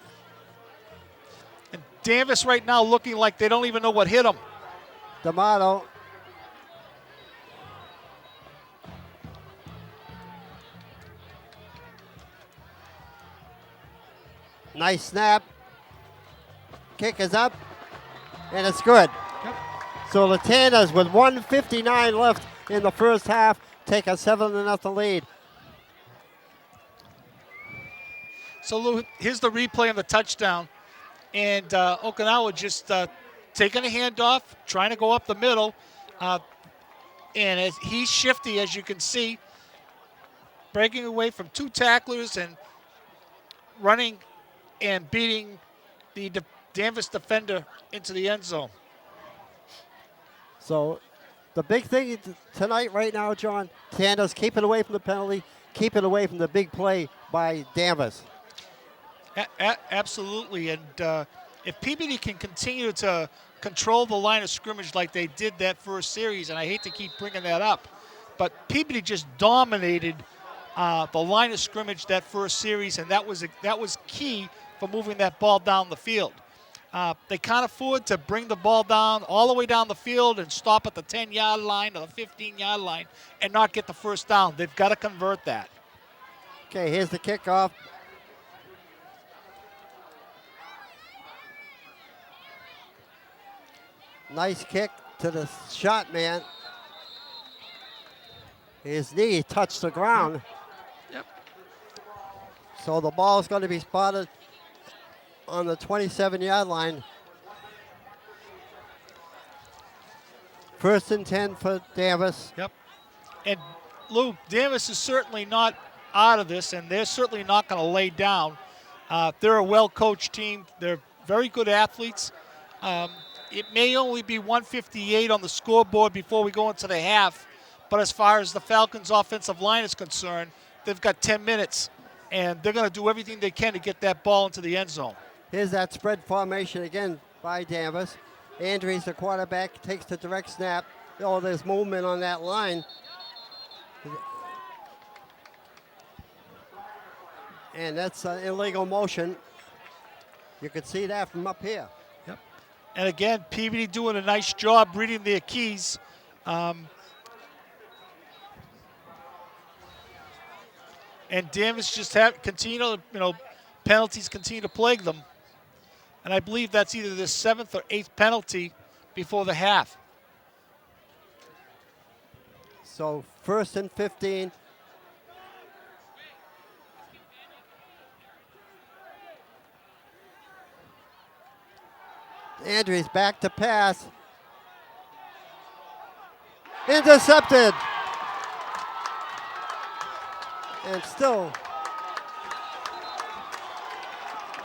And Danvers right now looking like they don't even know what hit them. D'Amato. Nice snap. Kick is up, and it's good. Yep. So the Tanners, with 1:59 left in the first half, take a 7-0 lead. So Lou, here's the replay of the touchdown. And Okinawa just taking a handoff, trying to go up the middle. And he's shifty, as you can see, breaking away from 2 tacklers and running and beating the Danvers defender into the end zone. So the big thing tonight right now, John, Tanners keep it away from the penalty, keep it away from the big play by Danvers. Absolutely, and if Peabody can continue to control the line of scrimmage like they did that first series, and I hate to keep bringing that up, but Peabody just dominated the line of scrimmage that first series, and that was key for moving that ball down the field. They can't afford to bring the ball down all the way down the field and stop at the 10-yard line or the 15-yard line and not get the first down. They've got to convert that. Okay, here's the kickoff. Nice kick to the shot man. His knee touched the ground. Yep. So the ball is going to be spotted on the 27-yard line. 1st and 10 for Danvers. Yep. And Lou, Danvers is certainly not out of this, and they're certainly not going to lay down. They're a well-coached team. They're very good athletes. It may only be 158 on the scoreboard before we go into the half, but as far as the Falcons' offensive line is concerned, they've got 10 minutes, and they're going to do everything they can to get that ball into the end zone. Here's that spread formation again by Danvers. Andrews, the quarterback, takes the direct snap. Oh, there's movement on that line. And that's illegal motion. You can see that from up here. Yep. And again, Peabody doing a nice job reading their keys. And Danvers just penalties continue to plague them. And I believe that's either the 7th or 8th penalty before the half. So 1st and 15. Andrews back to pass. Intercepted. And still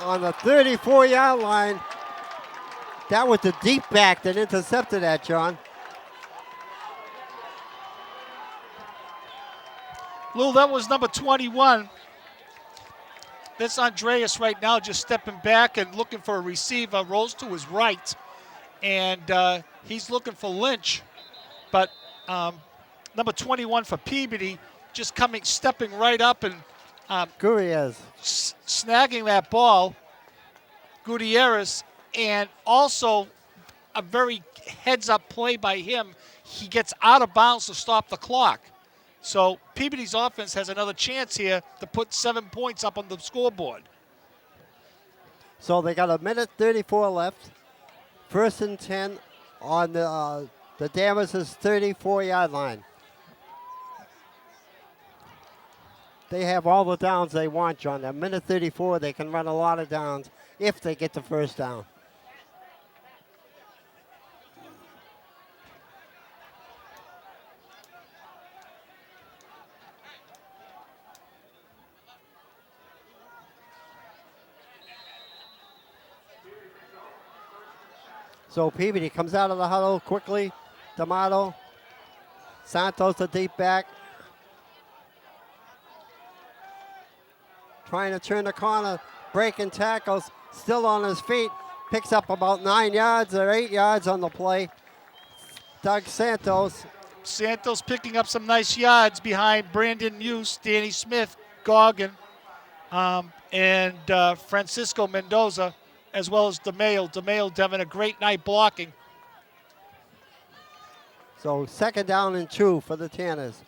on the 34-yard line. That was the deep back that intercepted that, John. Lou, that was number 21. That's Andreas right now just stepping back and looking for a receiver. Rolls to his right, and he's looking for Lynch. But number 21 for Peabody just stepping right up and Gutierrez snagging that ball. Gutierrez, and also a very heads-up play by him. He gets out of bounds to stop the clock. So Peabody's offense has another chance here to put 7 points up on the scoreboard. So they got 1:34 left. 1st and 10 on the Danvers' 34-yard line. They have all the downs they want, John. At 1:34, they can run a lot of downs if they get the first down. So Peabody comes out of the huddle quickly. D'Amato. Santos the deep back. Trying to turn the corner. Breaking tackles. Still on his feet. Picks up about 9 yards or 8 yards on the play. Doug Santos. Santos picking up some nice yards behind Brandon Muse, Danny Smith, Goggin, and Francisco Mendoza, as well as DeMayo. DeMayo having a great night blocking. So 2nd down and 2 for the Tanners.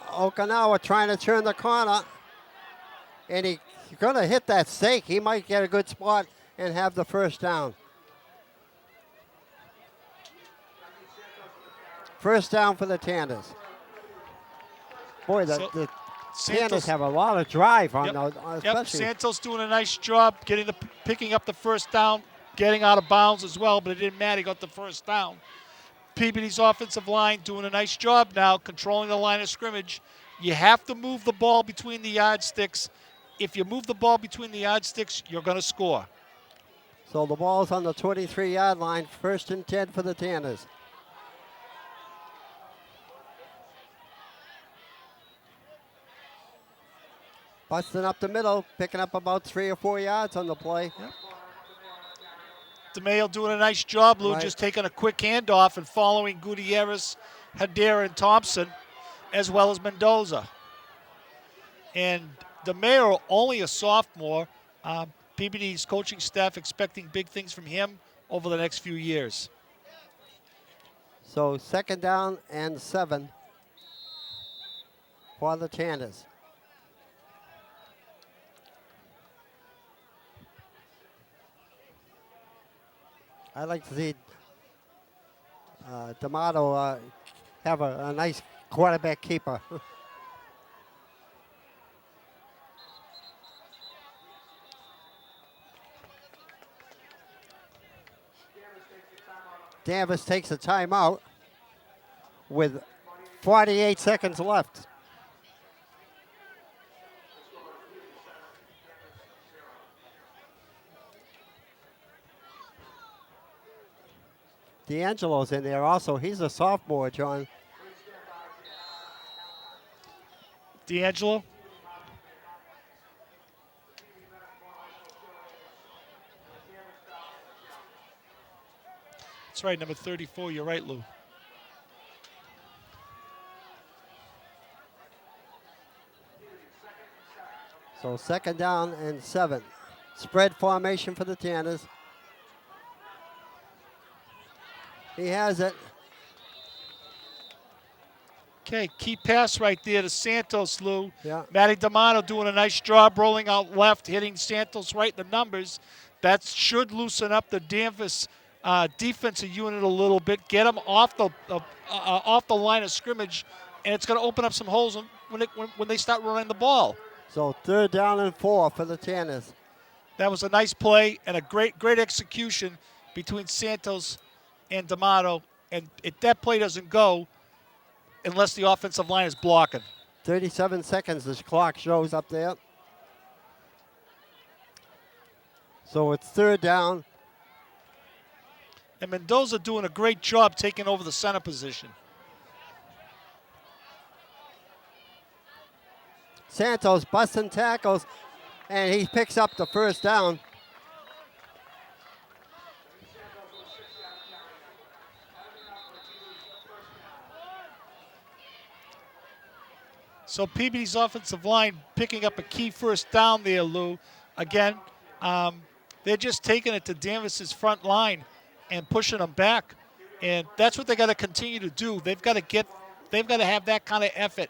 Okinawa trying to turn the corner. And he's going to hit that stake. He might get a good spot and have the first down. First down for the Tanners. Boy, the Tanners have a lot of drive on those. Especially. Santos doing a nice job picking up the first down, getting out of bounds as well, but it didn't matter. He got the first down. Peabody's offensive line doing a nice job now, controlling the line of scrimmage. You have to move the ball between the yardsticks. If you move the ball between the yardsticks, you're going to score. So the ball's on the 23-yard line, 1st and 10 for the Tanners. Busting up the middle, picking up about 3 or 4 yards on the play. Yep. DeMayo doing a nice job, Lou, just taking a quick handoff and following Gutierrez, Hadera, and Thompson, as well as Mendoza. And DeMayo, only a sophomore. Peabody's coaching staff expecting big things from him over the next few years. So 2nd down and 7 for the Tanners. I'd like to see D'Amato have a nice quarterback keeper. Danvers takes a timeout with 48 seconds left. D'Angelo's in there also. He's a sophomore, John. D'Angelo. That's right, number 34. You're right, Lou. So 2nd down and 7. Spread formation for the Tanners. He has it. Okay, key pass right there to Santos, Lou. Yeah. Matty D'Amato doing a nice job rolling out left, hitting Santos right in the numbers. That should loosen up the Danvers defensive unit a little bit, get them off the line of scrimmage, and it's going to open up some holes when they start running the ball. So 3rd down and 4 for the Tanners. That was a nice play and a great execution between Santos and D'Amato. And if that play doesn't go, unless the offensive line is blocking. 37 seconds, this clock shows up there. So it's 3rd down. And Mendoza doing a great job taking over the center position. Santos busting tackles, and he picks up the 1st down. So PBD's offensive line picking up a key 1st down there, Lou. Again, they're just taking it to Danvers' front line and pushing them back. And that's what they got to continue to do. They've got to have that kind of effort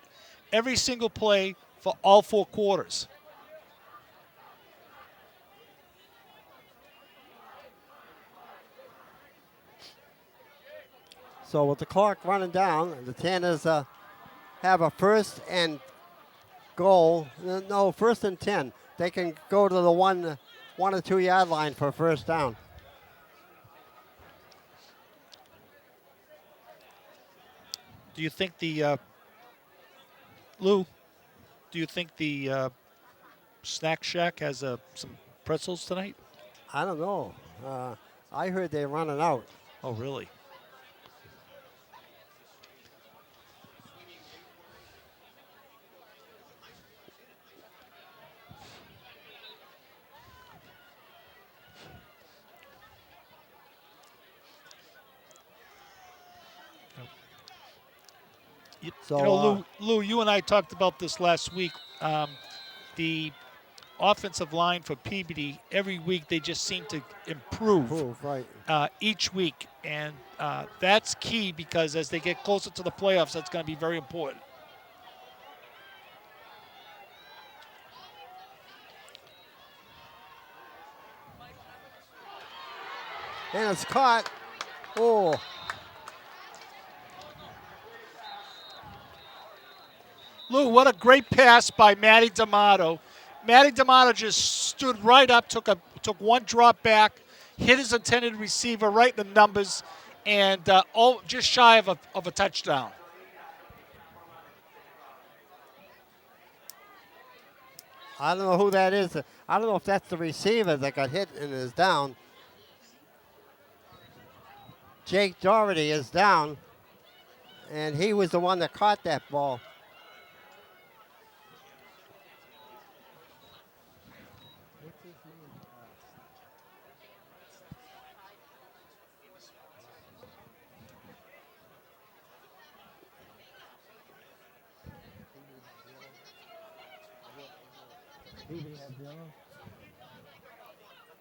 every single play for all 4 quarters. So with the clock running down, the Tanners have a 1st and goal. No, 1st and 10. They can go to the 1 or 2 yard line for a 1st down. Do you think Lou, do you think the Snack Shack has some pretzels tonight? I don't know. I heard they're running out. Oh, really? So, Lou, you and I talked about this last week. The offensive line for PBD, every week they just seem to improve right. each week. And that's key because as they get closer to the playoffs, that's going to be very important. And it's caught. Oh. Lou, what a great pass by Matty D'Amato. Matty D'Amato just stood right up, took one drop back, hit his intended receiver right in the numbers, and just shy of a touchdown. I don't know who that is. I don't know if that's the receiver that got hit and is down. Jake Doherty is down, and he was the one that caught that ball.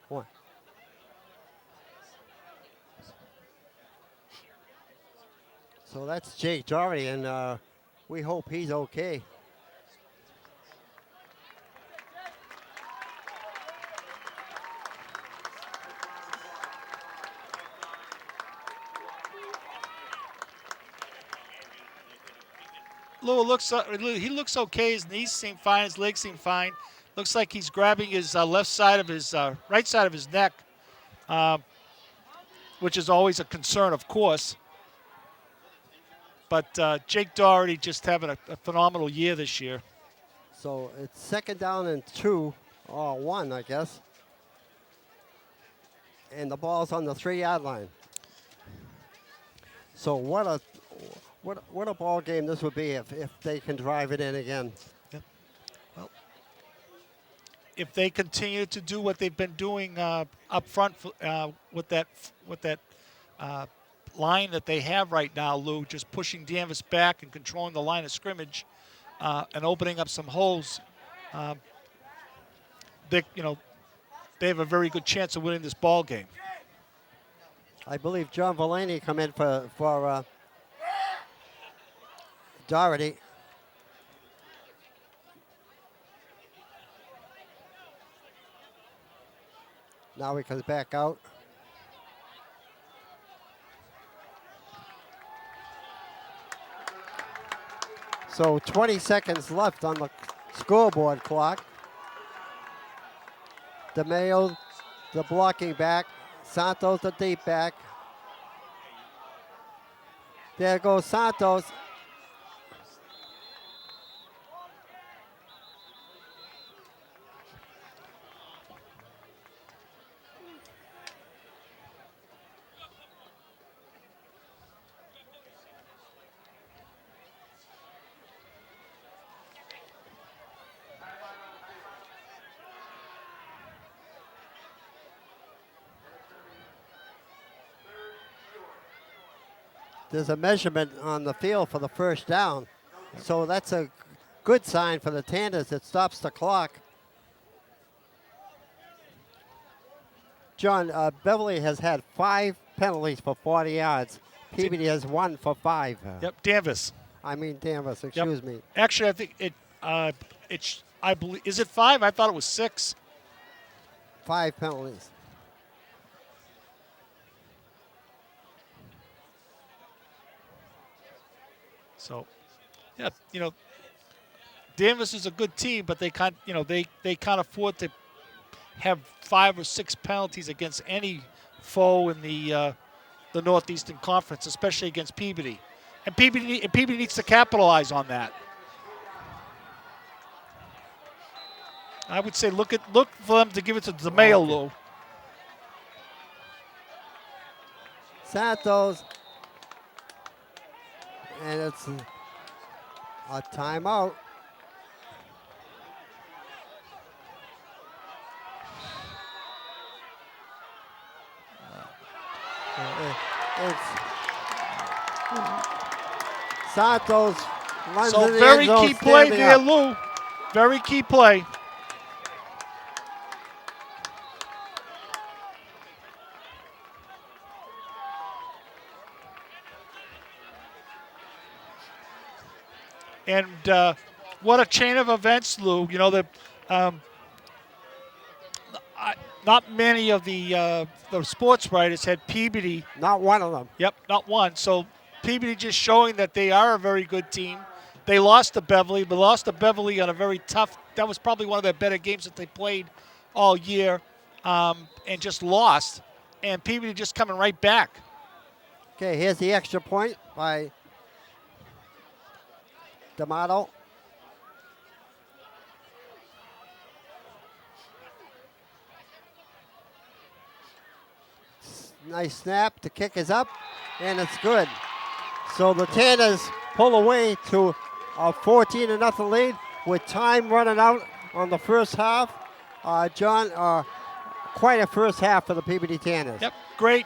What? So that's Jake Doherty, and we hope he's okay. Lou he looks okay. His knees seem fine. His legs seem fine. Looks like he's grabbing his left side of his right side of his neck, which is always a concern, of course. But Jake Doherty just having a phenomenal year this year. So it's 2nd down and 2, or 1, I guess. And the ball's on the 3-yard line. So what a ball game this would be if they can drive it in again. Yeah. Well, if they continue to do what they've been doing up front with that line that they have right now, Lou, just pushing Danvers back and controlling the line of scrimmage and opening up some holes. they have a very good chance of winning this ball game. I believe John Valani come in for Doherty. Now he comes back out. So 20 seconds left on the scoreboard clock. DeMayo, the blocking back. Santos, the deep back. There goes Santos. There's a measurement on the field for the first down. So that's a good sign for the Tanners. It stops the clock. John, Beverly has had 5 penalties for 40 yards. Peabody has 1 for 5. Yep, Danvers. I mean Danvers, excuse me. Actually, I think I believe, is it 5? I thought it was 6. 5 penalties. So, yeah, Danvers is a good team, but they can't afford to have 5 or 6 penalties against any foe in the Northeastern Conference, especially against Peabody. And Peabody needs to capitalize on that. I would say look for them to give it to DeMayo, Lou. Santos. And it's a timeout. Santos runs So in the very end zone, key play standing there, up. Lou. Very key play. And what a chain of events, Lou. Not many of the sports writers had Peabody. Not one of them. Yep, not one. So Peabody just showing that they are a very good team. They lost to Beverly. They lost to Beverly on a very tough. That was probably one of their better games that they played all year, and just lost. And Peabody just coming right back. Okay, here's the extra point by D'Amato. Nice snap. The kick is up, and it's good. So the Tanners pull away to a 14-0 lead with time running out on the first half. John, quite a first half for the Peabody Tanners. Yep, great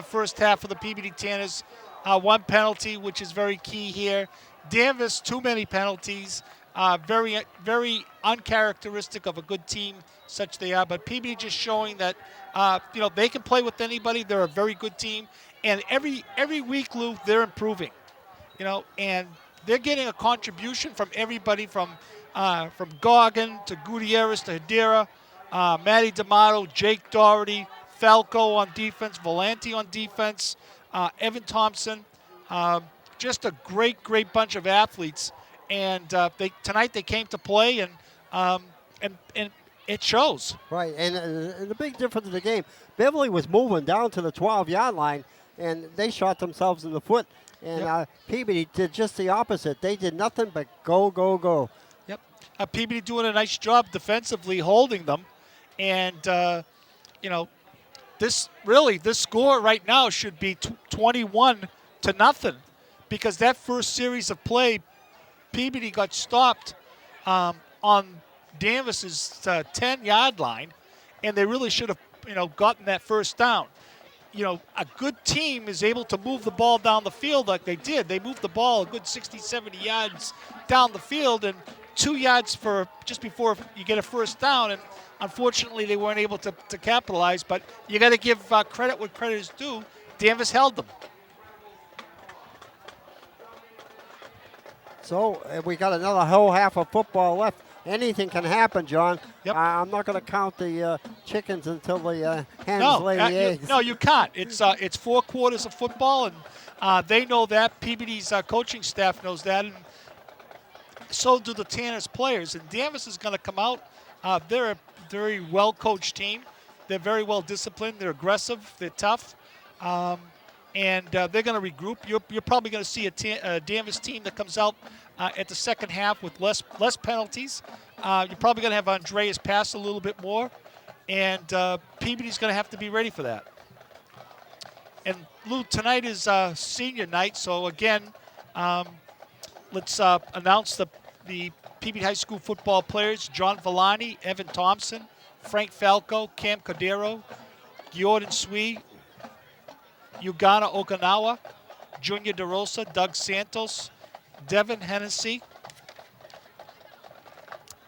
first half for the Peabody Tanners. 1 penalty, which is very key here. Danvers, too many penalties. Very, very uncharacteristic of a good team, such they are. But Peabody just showing that, they can play with anybody. They're a very good team. And every week, Lou, they're improving. And they're getting a contribution from everybody from Goggin to Gutierrez to Hedera, Matty D'Amato, Jake Doherty, Falco on defense, Volante on defense, Evan Thompson. Just a great bunch of athletes. And tonight they came to play, and it shows. Right, and the big difference in the game, Beverly was moving down to the 12-yard line, and they shot themselves in the foot. And Peabody did just the opposite. They did nothing but go, go, go. Yep. Peabody doing a nice job defensively holding them. And, this score right now should be 21-0, because that first series of play, Peabody got stopped on Danvers' 10-yard line, and they really should have, gotten that first down. A good team is able to move the ball down the field like they did. They moved the ball a good 60, 70 yards down the field, and 2 yards for just before you get a first down, and unfortunately they weren't able to capitalize. But you got to give credit what credit is due. Danvers held them. So we got another whole half of football left. Anything can happen, John. Yep. I'm not going to count the chickens until the hens lay the eggs. No, you can't. It's 4 quarters of football, and they know that. PBD's coaching staff knows that, and so do the Tanners players. And Danvers is going to come out. They're a very well-coached team. They're very well disciplined. They're aggressive. They're tough. And they're going to regroup. You're probably going to see a Danvers team that comes out at the second half with less penalties. You're probably going to have Andreas pass a little bit more, and PBD's going to have to be ready for that. And Lou, tonight is senior night, so again, let's announce the PBD High School football players: John Villani, Evan Thompson, Frank Falco, Cam Cordero, Jordan Swee, Ugana Okinawa, Junior DeRosa, Doug Santos, Devin Hennessy,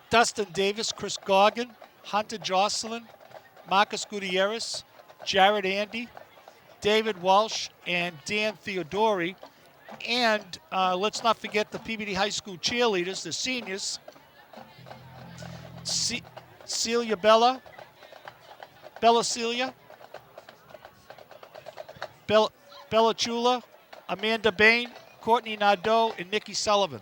Dustin Davis, Chris Goggin, Hunter Jocelyn, Marcus Gutierrez, Jared Andy, David Walsh, and Dan Theodori. And let's not forget the PBD High School cheerleaders, the seniors, Celia Bella Celia, Bella Chula, Amanda Bain, Courtney Nadeau, and Nikki Sullivan.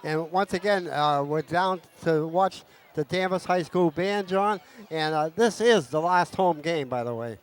And once again, we're down to watch the Danvers High School band, John. And this is the last home game, by the way.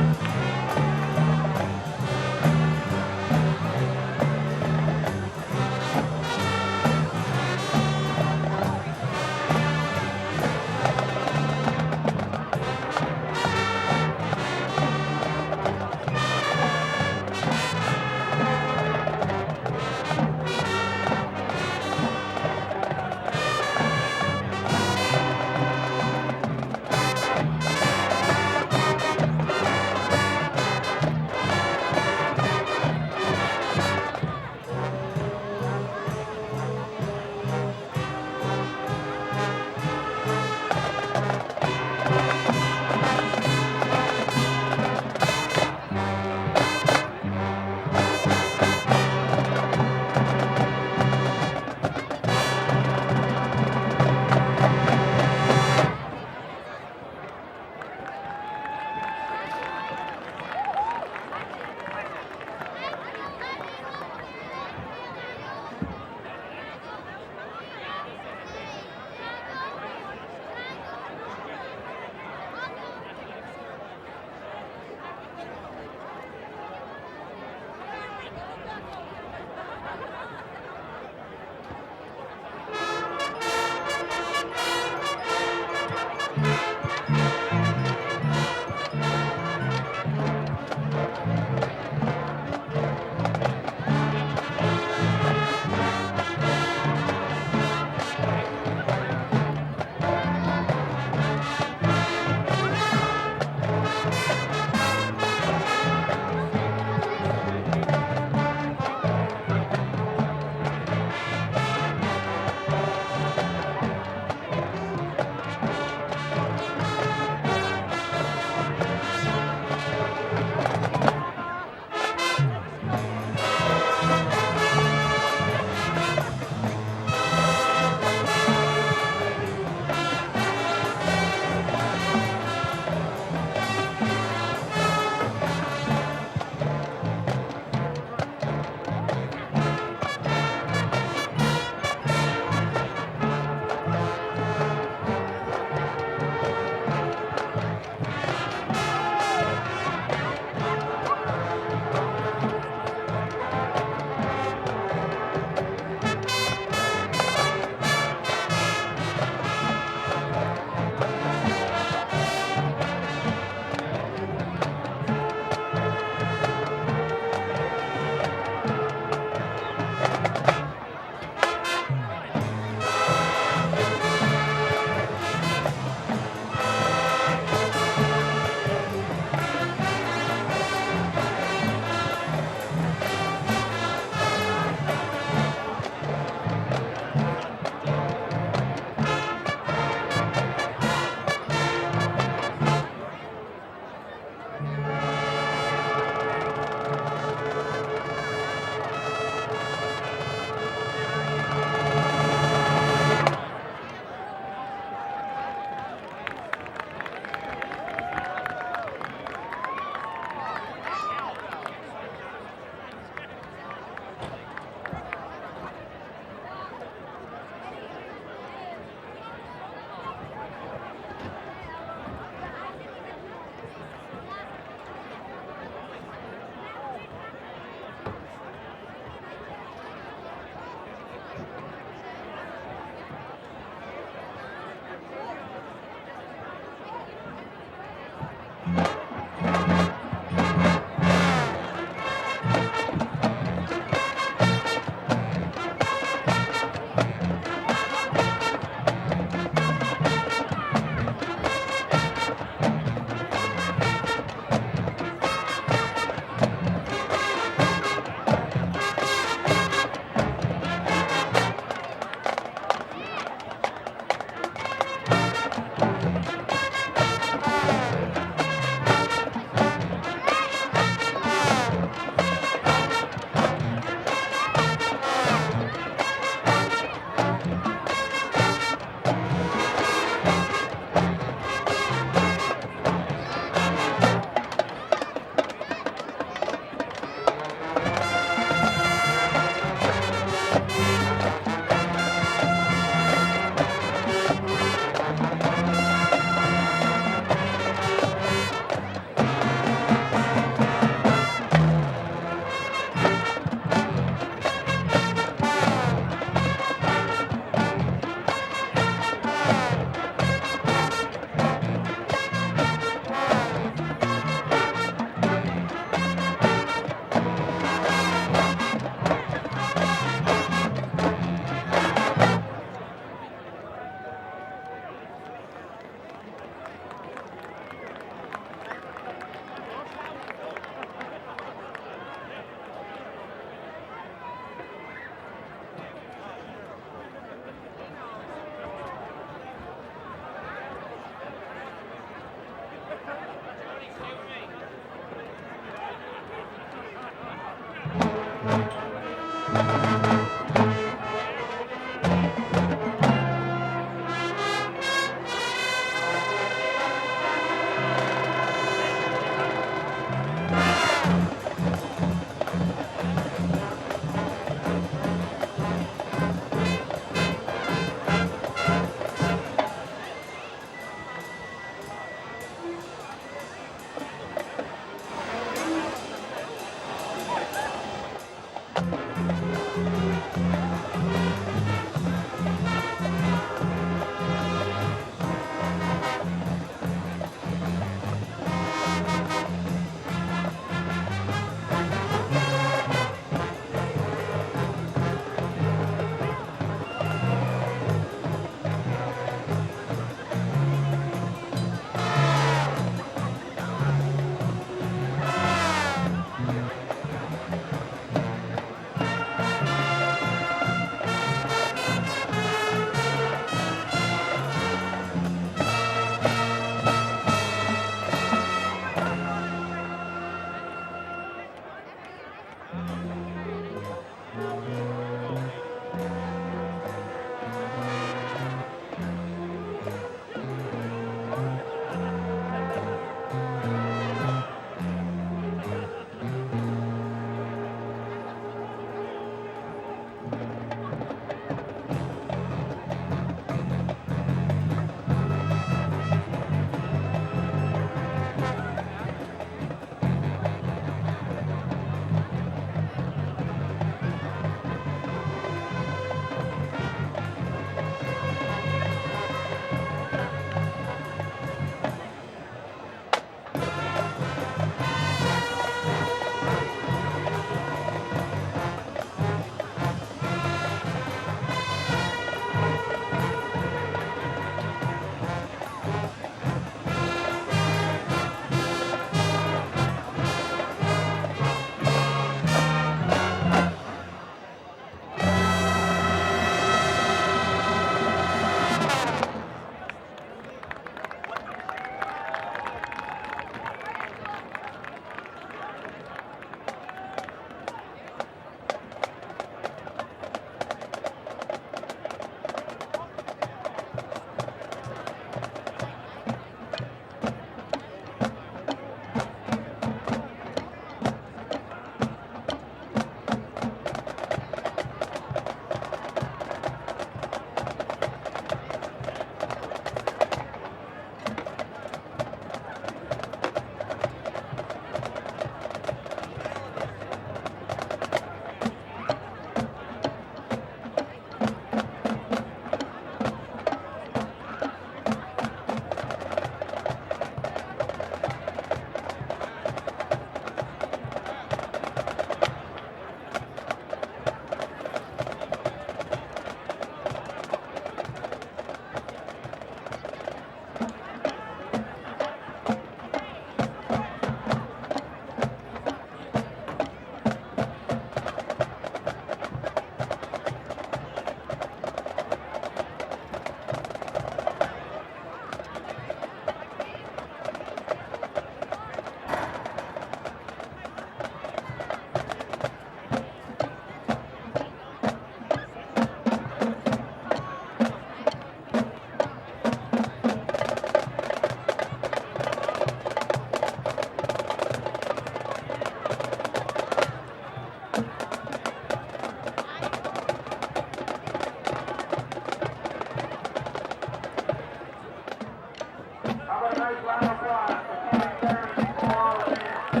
nice round of applause for PVD veterans from all the fans.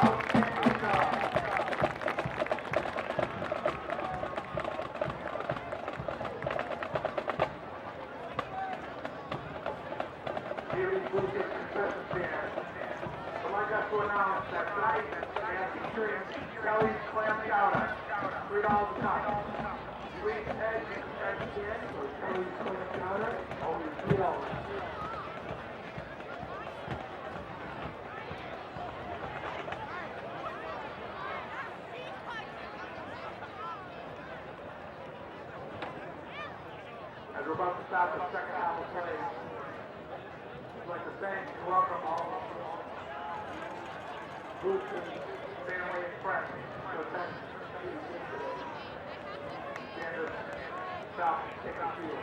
Outstanding job. PVD booth gets concession stand. I'd like us to announce that tonight we are featuring Kelly's Clam Chowder, $3 a ton. Please head to the concession stand for Kelly's Clam Chowder, only $3. As we're about to start the second half of play, I'd like to thank and welcome all groups and family and friends to attend Danvers South Ticket Field.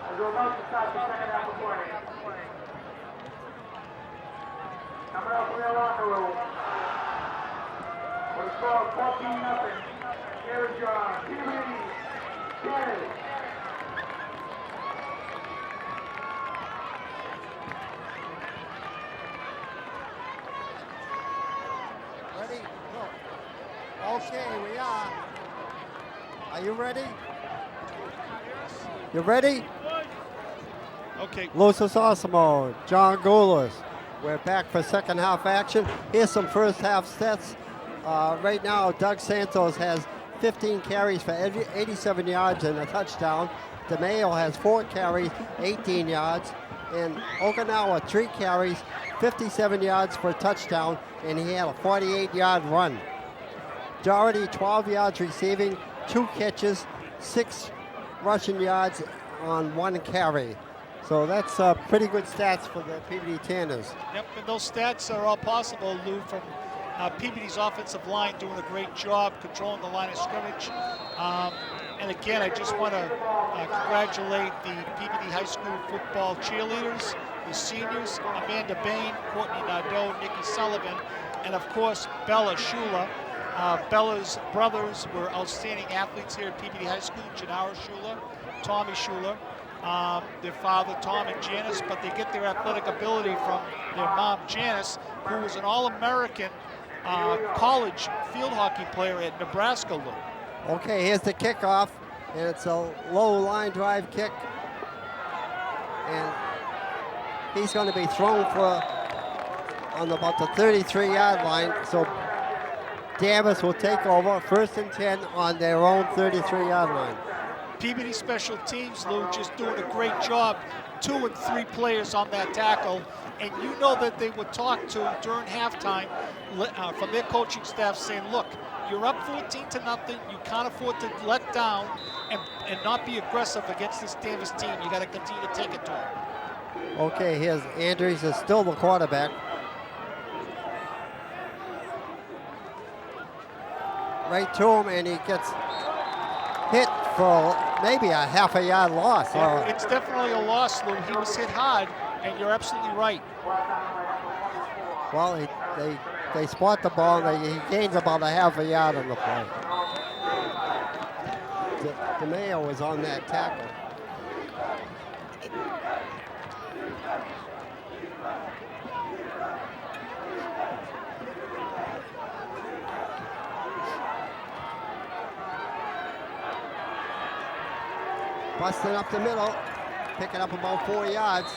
As we're about to start the second half of play, coming out from their locker room, with a score of 14-0, here is your PVD Tanners. Ready? Go. Okay, we are. Are you ready? You ready? Okay. Los Osimo, John Goulas. We're back for second half action. Here's some first half stats. Right now, Doug Santos has 15 carries for 87 yards and a touchdown. DeMayo has 4 carries, 18 yards. And Okinawa, 3 carries, 57 yards for a touchdown, and he had a 48-yard run. Doherty, 12 yards receiving, 2 catches, 6 rushing yards on 1 carry. So that's pretty good stats for the PVD Tanners. Yep, and those stats are all possible, Lou, from PVD's offensive line doing a great job controlling the line of scrimmage. And again, I just want to congratulate the PVD High School football cheerleaders, the seniors, Amanda Bain, Courtney Nadeau, Nikki Sullivan, and of course, Bella Shula. Bella's brothers were outstanding athletes here at PVD High School, Janara Shula, Tommy Shula. Their father, Tom and Janice, but they get their athletic ability from their mom, Janice, who was an All-American college field hockey player at Nebraska, Lou. Okay, here's the kickoff, and it's a low line drive kick. And he's going to be thrown for on about the 33-yard line. So Danvers will take over, 1st and 10 on their own 33-yard line. PVD special teams, Lou, just doing a great job. 2 and 3 players on that tackle. And you know that they would talk to during halftime from their coaching staff saying, look, you're up 14-0. You can't afford to let down and not be aggressive against this Danvers team. You got to continue to take it to them. Okay, here's Andrews is still the quarterback. Right to him, and he gets hit for maybe a half a yard loss. Yeah, it's definitely a loss, Lou. He was hit hard, and you're absolutely right. Well, they spot the ball, and he gains about a half a yard on the play. DeMayo was on that tackle. Busting up the middle, picking up about 4 yards.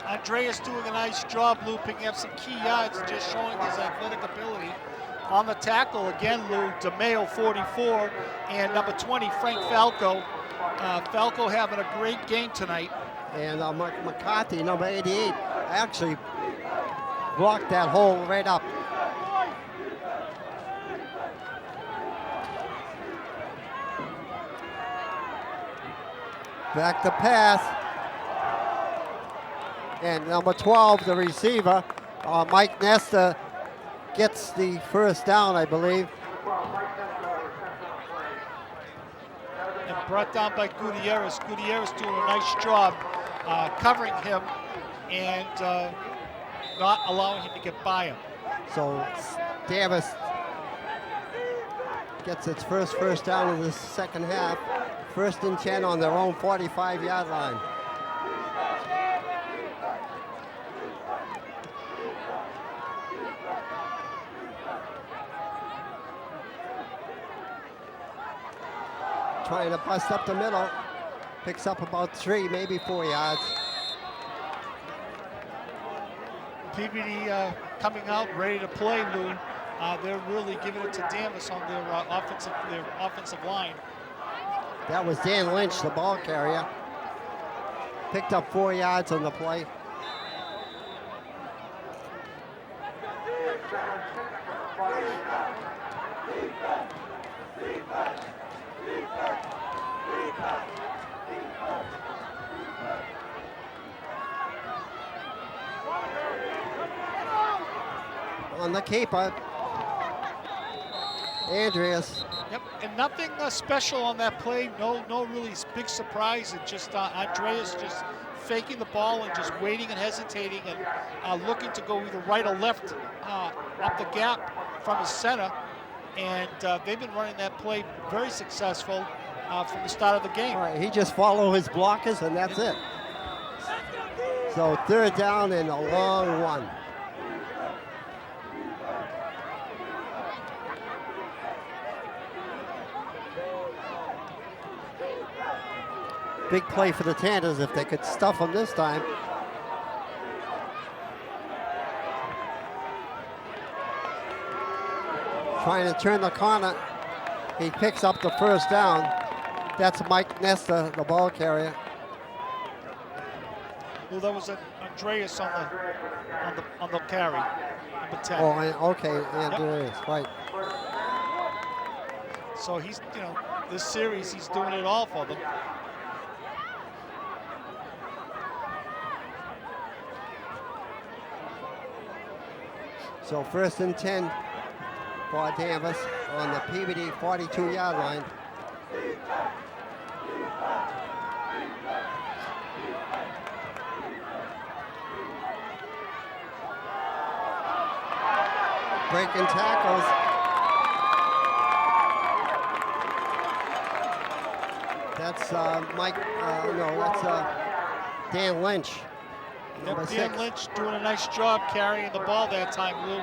Andreas doing a nice job looping up some key yards and just showing his athletic ability. On the tackle, again, Lou, DeMayo, 44, and number 20, Frank Falco. Falco having a great game tonight. And McCarthy, number 88, actually blocked that hole right up. Back to pass. And number 12, the receiver, Mike Nesta, gets the first down, I believe. and brought down by Gutierrez. Gutierrez doing a nice job covering him and not allowing him to get by him. So Danvers gets its first down in the second half. 1st and 10 on their own 45-yard line. Trying to bust up the middle. Picks up about 3, maybe 4 yards. PVD coming out, ready to play, Lou. They're really giving it to Danvers on their offensive line. That was Dan Lynch, the ball carrier. Picked up 4 yards on the play. On the keeper, Andreas. Yep, and nothing special on that play. No really big surprise. It just Andreas just faking the ball and just waiting and hesitating and looking to go either right or left up the gap from his center. And they've been running that play very successful from the start of the game. All right, he just follow his blockers and that's it. So 3rd down and a long one. Big play for the Tanners if they could stuff them this time. Trying to turn the corner. He picks up the 1st down. That's Mike Nesta, the ball carrier. Well, that was Andreas on the carry, number 10. Oh, okay, Andreas, right. So he's, this series he's doing it all for them. So 1st and 10 for Danvers on the PVD 42-yard line. Breaking tackles. That's that's Dan Lynch. Number 6. Dan Lynch doing a nice job carrying the ball that time, Lou,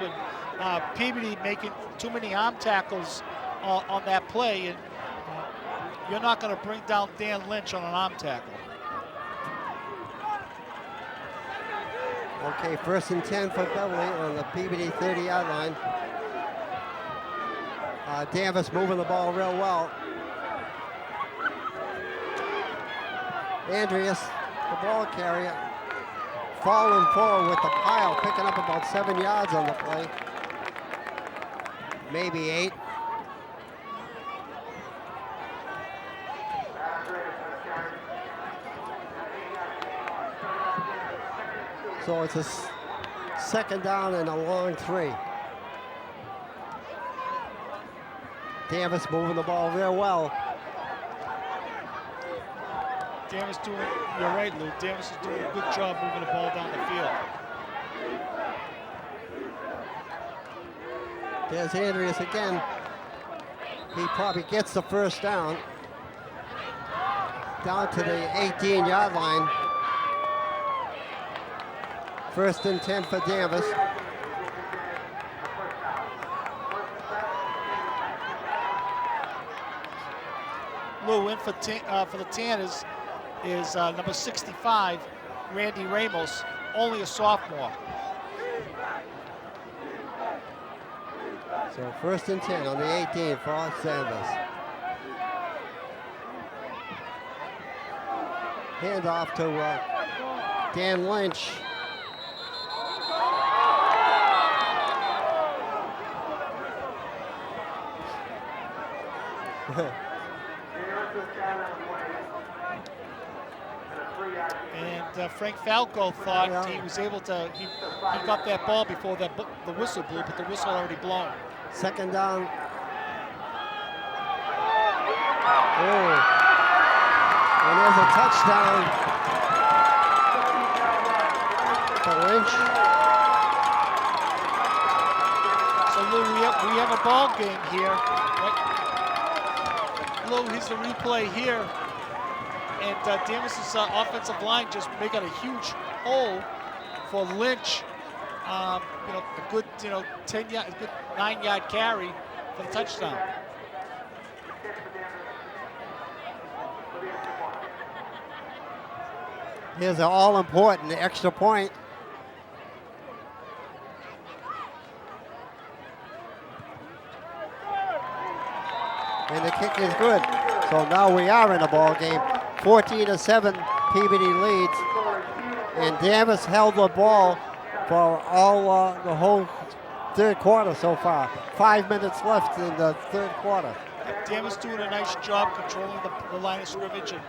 and Peabody making too many arm tackles on that play, and you're not going to bring down Dan Lynch on an arm tackle. Okay, 1st and 10 for Beverly on the Peabody 30-yard line. Danvers moving the ball real well. Andreas, the ball carrier, falling forward with the pile, picking up about 7 yards on the play. Maybe 8. So it's a 2nd down and a long 3. Danvers moving the ball real well. Danvers doing, you're right, Lou. Danvers is doing a good job moving the ball down the field. There's Andreas again. He probably gets the 1st down. Down to the 18-yard line. 1st and 10 for Danvers. Lou, in for the Tanners is number 65, Randy Ramos, only a sophomore. So 1st and 10 on the 18 for Danvers. Hand off to Dan Lynch. And Frank Falco thought he was able to, he got that ball before the whistle blew, but the whistle already blown. 2nd down. Oh, And there's a touchdown for Lynch. So Lou, we have a ball game here. Right? Lou, here's the replay here. And Danvers' offensive line just making a huge hole for Lynch. A good, 10-yard, a good 9-yard carry for the touchdown. Here's an all-important extra point. And the kick is good. So now we are in a ball game. 14-7, Peabody leads. And Danvers held the ball for all the whole third quarter so far. 5 minutes left in the third quarter. Danvers doing a nice job controlling the line of scrimmage and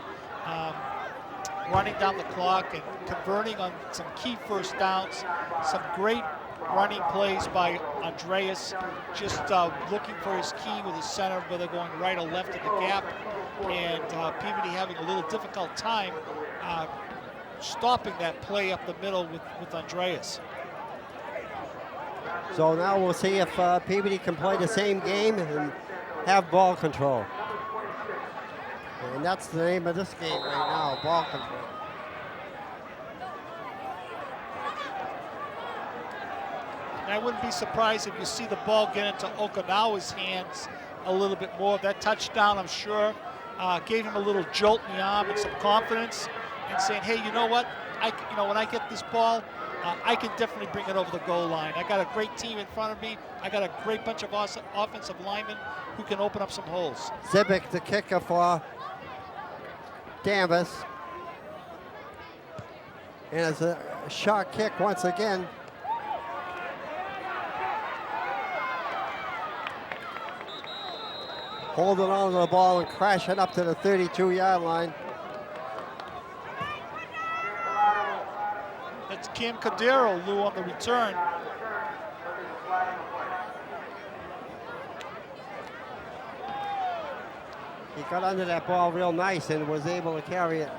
running down the clock and converting on some key first downs. Some great running plays by Andreas, just looking for his key with his center, whether going right or left of the gap. And Peabody having a little difficult time stopping that play up the middle with Andreas. So now we'll see if Peabody can play the same game and have ball control. And that's the name of this game right now, ball control. And I wouldn't be surprised if you see the ball get into Okinawa's hands a little bit more. That touchdown, I'm sure, gave him a little jolt in the arm and some confidence, and saying, hey, you know what? When I get this ball, I can definitely bring it over the goal line. I got a great team in front of me. I got a great bunch of offensive linemen who can open up some holes. Zibic, the kicker for Danvers. And it's a shot kick once again. Holding on to the ball and crashing up to the 32-yard line. That's Cam Cordero, Lou, on the return. He got under that ball real nice and was able to carry it.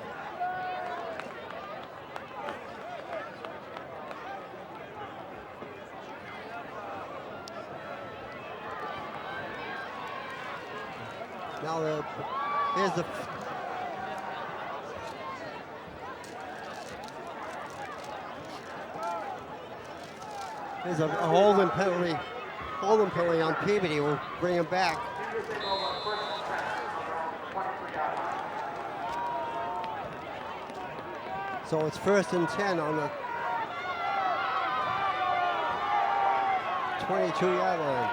Now here's the There's a holding penalty on Peabody. We'll bring him back. So it's 1st and 10 on the 22-yard line.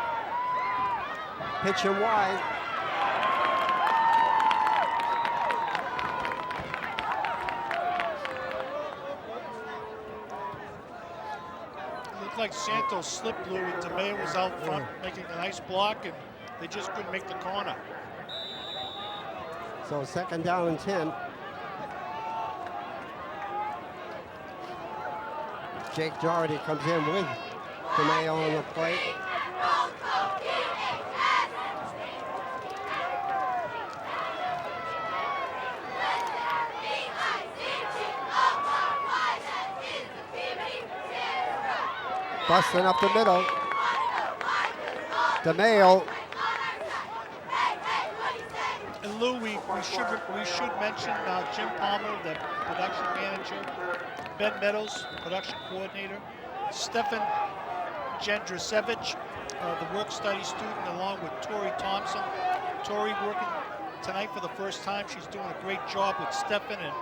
Pitch him wide. Like Santos slipped, Lou, and Tomeo was out front making a nice block, and they just couldn't make the corner. So 2nd down and 10. Jake Doherty comes in with Tomeo on the plate. Busting up the middle. DeMayo. And Lou, we should mention Jim Palmer, the production manager, Ben Meadows, the production coordinator, Stefan Jendrusevich, the work study student, along with Tori Thompson. Tori working tonight for the first time. She's doing a great job with Stefan and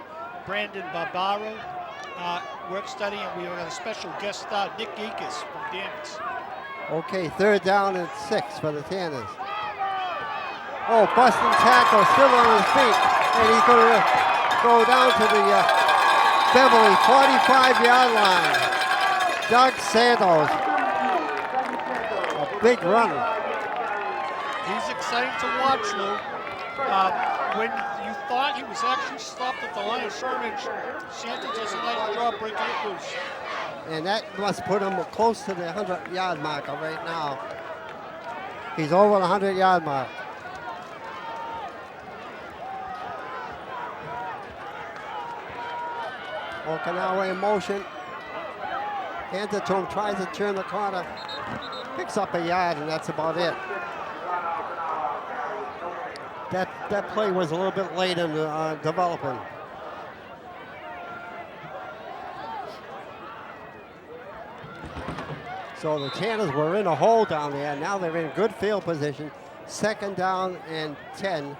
Brandon Barbaro. Work study, and we have a special guest star, Nick Geekus from Danvers. Okay, 3rd down and 6 for the Tanners. Oh, busting tackle, still on his feet, and he's going to go down to the Beverly 45-yard line. Doug Santos, a big runner. He's exciting to watch, Lou. When you thought he was actually stopped at the line of scrimmage, Santos does a nice job breaking it loose. And that must put him close to the 100-yard marker right now. He's over the 100-yard mark. Okinawa in motion. Hands it to him, tries to turn the corner. Picks up a yard, and that's about it. That play was a little bit late in developing. So the Tanners were in a hole down there. Now they're in good field position. 2nd down and 10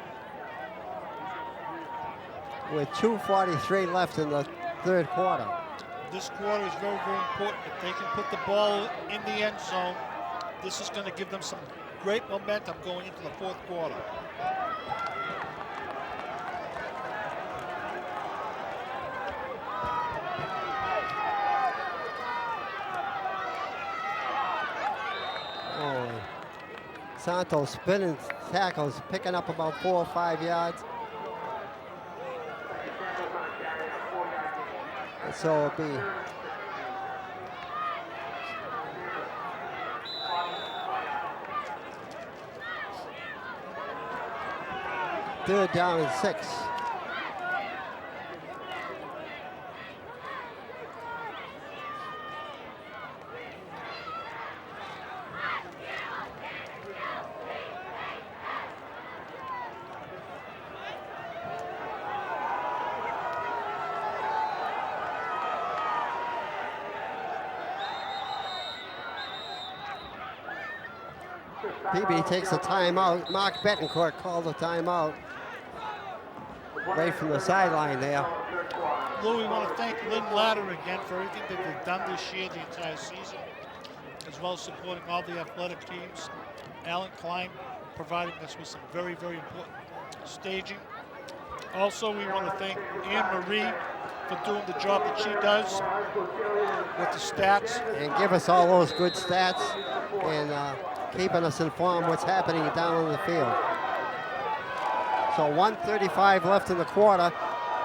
with 2:43 left in the 3rd quarter. This quarter is very, very important. If they can put the ball in the end zone, this is going to give them some great momentum going into the 4th quarter. Oh, Santos spinning tackles, picking up about 4 or 5 yards. And so it'll be third down and 6. PB takes a timeout. Mark Betancourt called a timeout right from the sideline there. Lou, we want to thank Lynn Ladder again for everything that they've done this year, the entire season, as well as supporting all the athletic teams. Alan Klein providing us with some very, very important staging. Also, we want to thank Anne Marie for doing the job that she does with the stats. And give us all those good stats and keeping us informed what's happening down on the field. So 1:35 left in the quarter.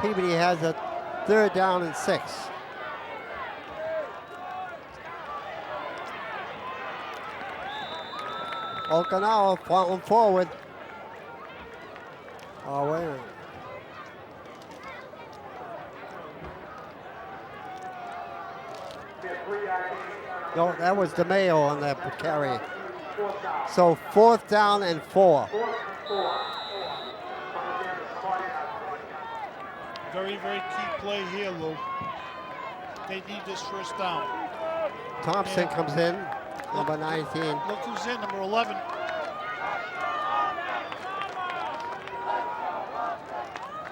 Peabody has a 3rd down and 6. Okinawa falling forward. Oh, wait a minute. No, that was DeMayo on that carry. So 4th down and 4. Very, very key play here, Lou. They need this 1st down. Thompson comes in, number 19. Look who's in, number 11.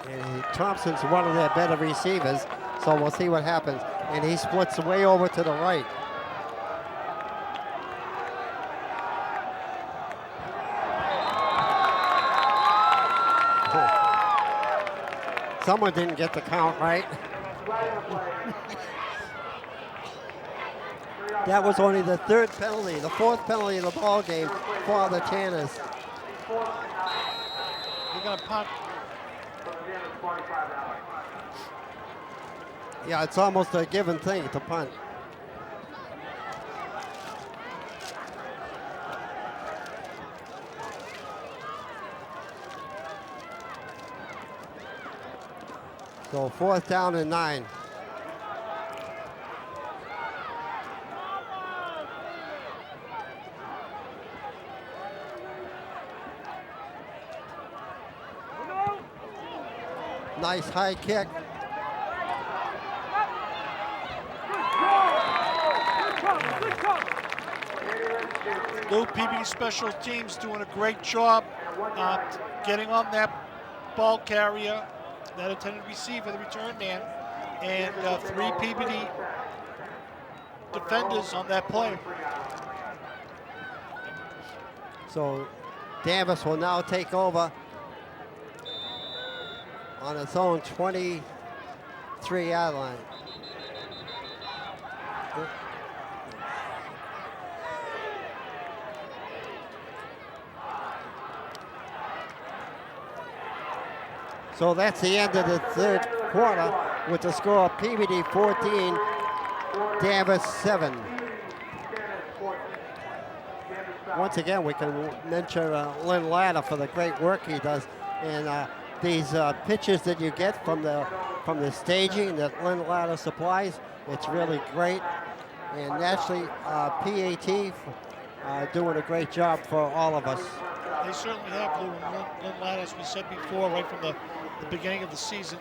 And Thompson's one of their better receivers, so we'll see what happens. And he splits way over to the right. Someone didn't get the count right. That was only the 3rd penalty, the 4th penalty of the ball game for the Tanners. They're going to punt. Yeah, it's almost a given thing to punt. So 4th down and 9. Nice high kick. Lou, PB Special Teams doing a great job getting on that ball carrier, that intended receiver, the return man, and 3 PBD defenders on that play. So Danvers will now take over on its own 23-yard line. So that's the end of the 3rd quarter with the score of PVD 14, Danvers 7. Once again, we can mention Lynn Ladder for the great work he does. And these pitches that you get from the from the staging that Lynn Ladder supplies. It's really great. And actually, PAT doing a great job for all of us. They certainly have, Lou. And Lynn Ladder, as we said before, right from the beginning of the season,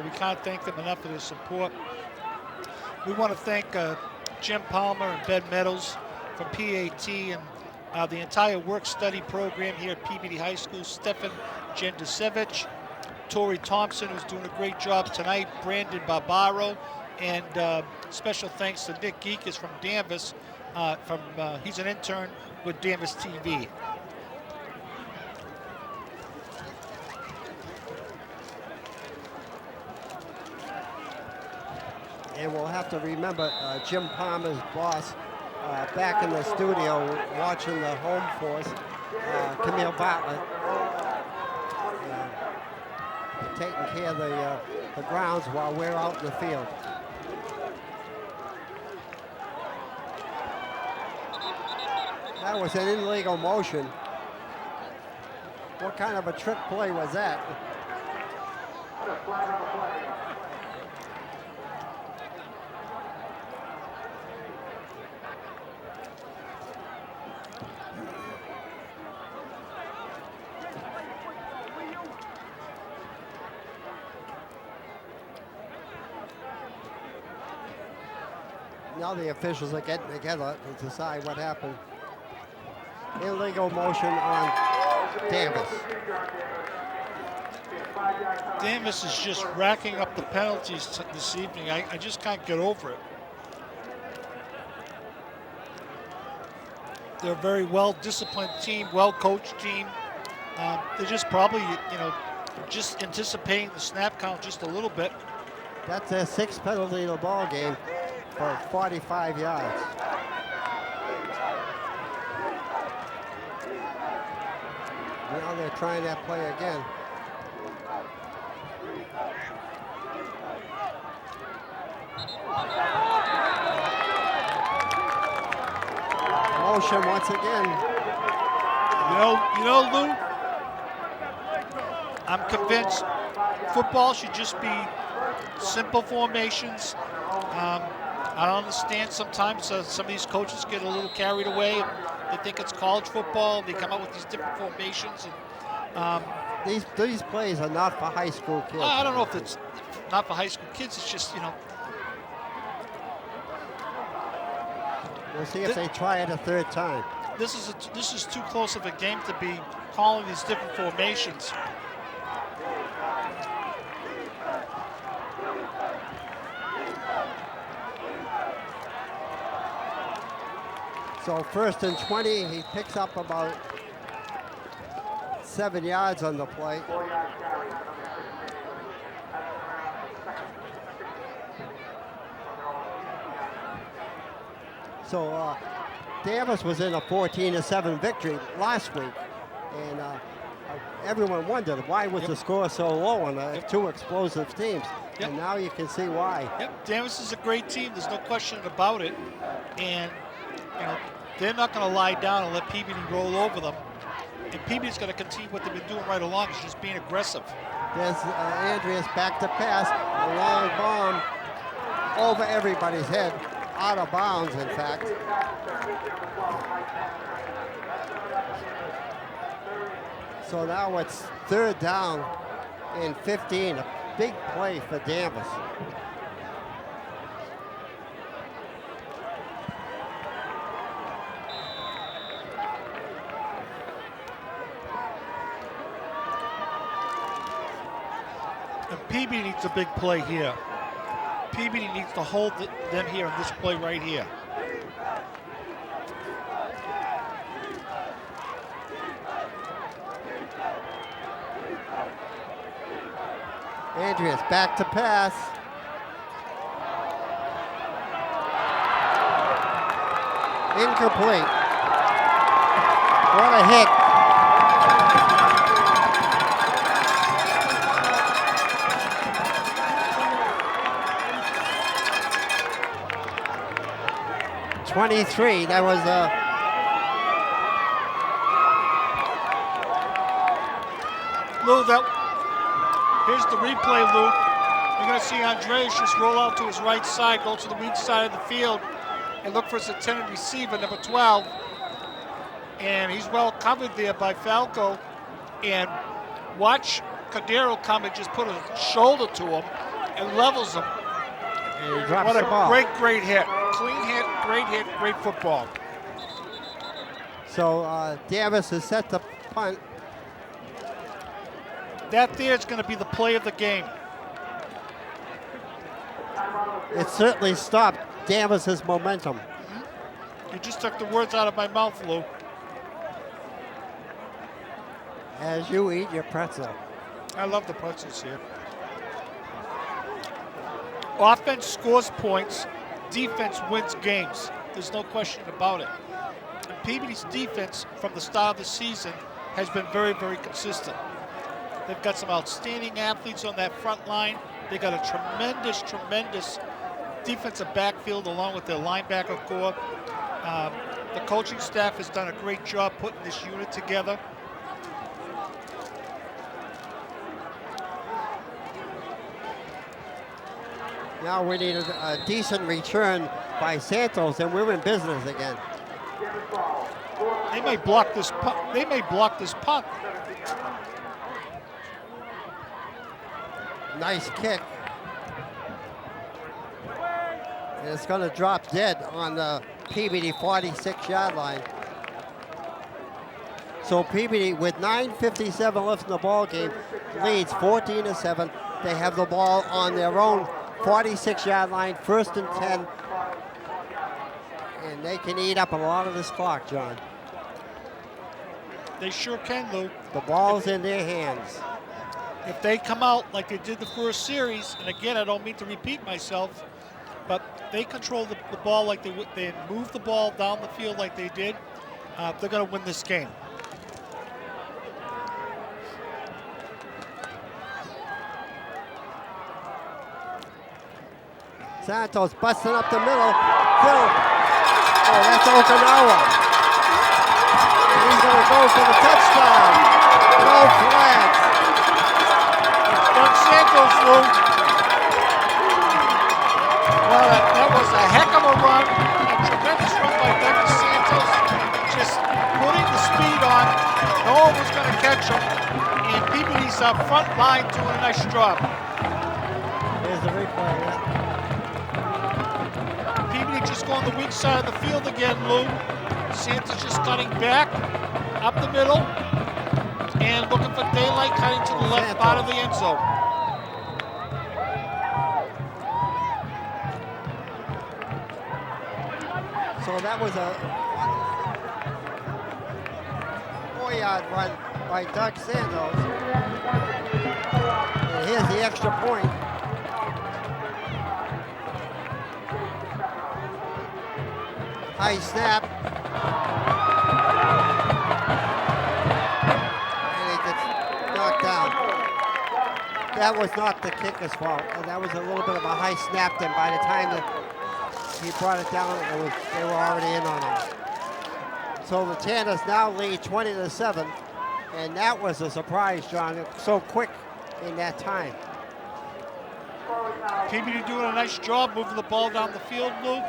we can't thank them enough for their support. We want to thank Jim Palmer and Ben Meadows from PAT and the entire work-study program here at Peabody High School. Stefan Jendusevich, Tori Thompson, who's doing a great job tonight, Brandon Barbaro, and special thanks to Nick Geekus from Danvers. He's an intern with Danvers TV. And we'll have to remember Jim Palmer's boss back in the studio watching the home force, Camille Bartlett, taking care of the grounds while we're out in the field. That was an illegal motion. What kind of a trick play was that? Now the officials are getting together to decide what happened. Illegal motion on Danvers. Danvers is just racking up the penalties this evening. I just can't get over it. They're a very well-disciplined team, well-coached team. They're just probably, just anticipating the snap count just a little bit. That's their sixth penalty of the ball game for 45 yards. Now they're trying that play again. Motion once again. You know, Lou, I'm convinced football should just be simple formations. I understand sometimes some of these coaches get a little carried away. And they think it's college football. They come up with these different formations. And, these plays are not for high school kids. I don't know if it's not for high school kids. It's just, We'll see if they try it a third time. This is too close of a game to be calling these different formations. So 1st and 20, he picks up about 7 yards on the play. So Danvers was in a 14-7 victory last week, and everyone wondered why was the score so low on two explosive teams. Yep. And now you can see why. Yep, Danvers is a great team. There's no question about it. And they're not going to lie down and let Peabody roll over them. And Peabody's going to continue what they've been doing right along, is just being aggressive. There's Andreas back to pass, a long bomb over everybody's head, out of bounds, in fact. So now it's 3rd down and 15, a big play for Danvers. And Peabody needs a big play here. Peabody needs to hold them here in this play right here. Andreas back to pass. Incomplete. What a hit. .23, that was Lou, here's the replay, Lou. You're going to see Andreas just roll out to his right side, go to the weak side of the field, and look for his intended receiver, number 12. And he's well covered there by Falco. And watch Cordero come and just put a shoulder to him and levels him. And he drops What the a ball. great hit. Clean hit, great football. So Danvers is set to punt. That there is going to be the play of the game. It certainly stopped Danvers' momentum. You just took the words out of my mouth, Lou. As you eat your pretzel. I love the pretzels here. Offense scores points, defense wins games. There's no question about it. And Peabody's defense from the start of the season has been very, very consistent. They've got some outstanding athletes on that front line. They've got a tremendous defensive backfield along with their linebacker core. The coaching staff has done a great job putting this unit together. Now we need a decent return by Santos, and we're in business again. They may block this punt. Nice kick. And it's going to drop dead on the Peabody 46-yard line. So Peabody, with 9:57 left in the ball game, leads 14-7. They have the ball on their own 46-yard line, 1st and 10. And they can eat up a lot of this clock, John. They sure can, Lou. The ball's in their hands. If they come out like they did the first series, and again, I don't mean to repeat myself, but they control the ball like they move the ball down the field like they did, they're going to win this game. Santos busting up the middle. Phil. Oh, that's Okinawa. And he's going to go for the touchdown. No flags. Doug Santos, Lou. Well, that was a heck of a run. A tremendous run by Doug Santos. Just putting the speed on. No one was going to catch him. And Peabody's front line doing a nice job. Here's the replay. Yeah. Peabody just going the weak side of the field again, Lou. Santos just cutting back, up the middle, and looking for daylight cutting to the left part of the end zone. So that was a 4-yard run by Doug Santos. And here's the extra point. High snap. And he gets knocked down. That was not the kicker's fault. That was a little bit of a high snap, then by the time that he brought it down, they were already in on him. So the Tanners now lead 20-7, and that was a surprise, John. It was so quick in that time. Peabody doing a nice job moving the ball down the field, Lou.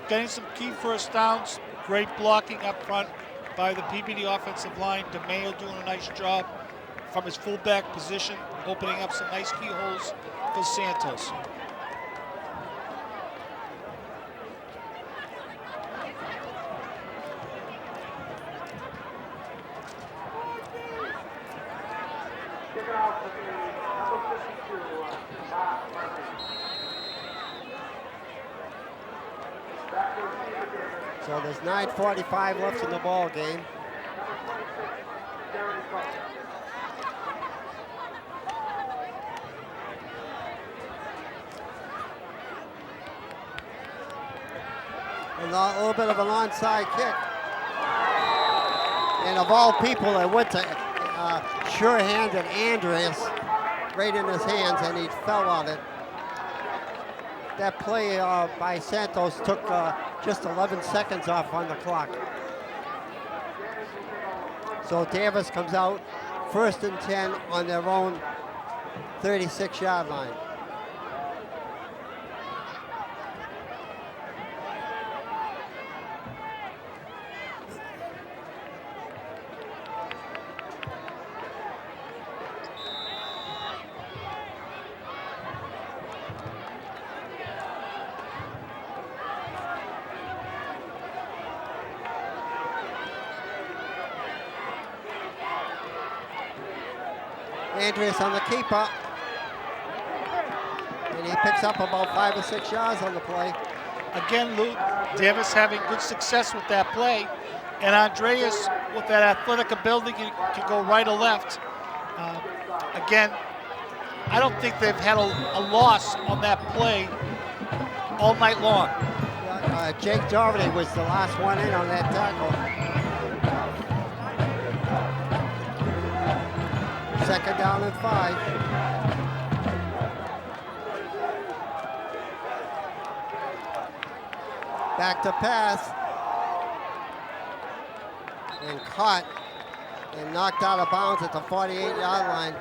Getting some key first downs. Great blocking up front by the Peabody offensive line. DeMayo doing a nice job from his fullback position, opening up some nice key holes for Santos. So there's 9:45 left in the ball game. And a little bit of an onside kick. And of all people, it went to sure-handed Andreas right in his hands, and he fell on it. That play by Santos took just 11 seconds off on the clock. So Danvers comes out 1st and 10 on their own 36-yard line. Andreas on the keeper. And he picks up about 5 or 6 yards on the play. Again, Lou, Danvers having good success with that play. And Andreas, with that athletic ability, can go right or left. Again, I don't think they've had a loss on that play all night long. Jake Doherty was the last one in on that tackle. Second down and 5. Back to pass. And caught and knocked out of bounds at the 48-yard line.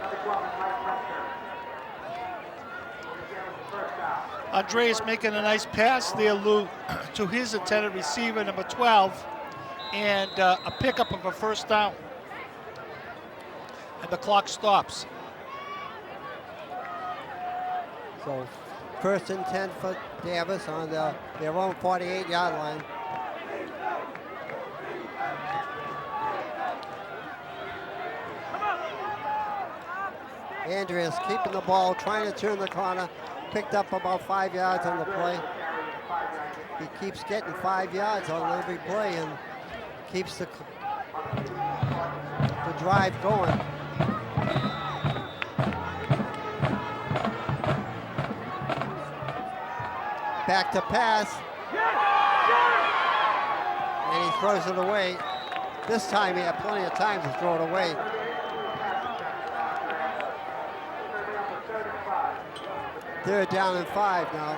Andreas making a nice pass there, Lou, to his intended receiver, number 12, and a pickup of a first down. And the clock stops. So first and 10 for Danvers on their own 48-yard line. Andreas keeping the ball, trying to turn the corner, picked up about 5 yards on the play. He keeps getting 5 yards on every play and keeps the drive going. Back to pass. And he throws it away. This time he had plenty of time to throw it away. Third down and 5 now.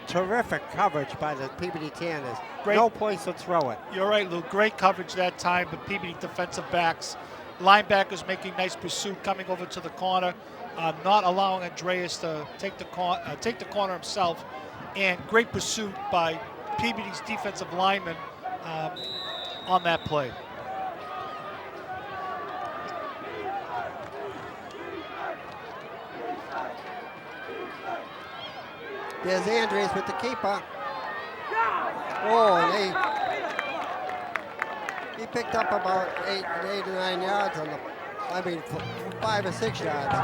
Terrific coverage by the Peabody Tanners. Great. No place to throw it. You're right, Lou. Great coverage that time. The Peabody defensive backs, linebackers making nice pursuit, coming over to the corner, not allowing Andreas to take the corner himself, and great pursuit by Peabody's defensive lineman on that play. There's Andreas with the keeper. Oh, and he picked up about 8 or 9 yards on 5 or 6 yards.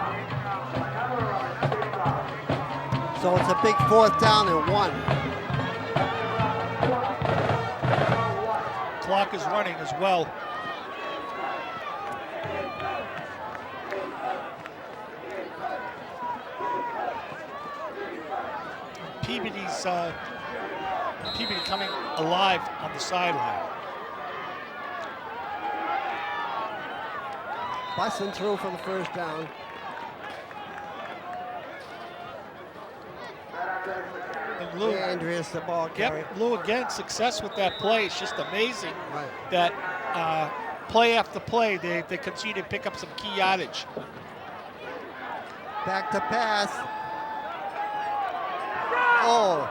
So it's a big 4th down and 1. Clock is running as well. Peabody coming alive on the sideline. Busting through for the first down. And Lou, Andreas, the ball carrier. yep, Lou again, success with that play. It's just amazing that play after play, they continue to pick up some key yardage. Back to pass. Oh.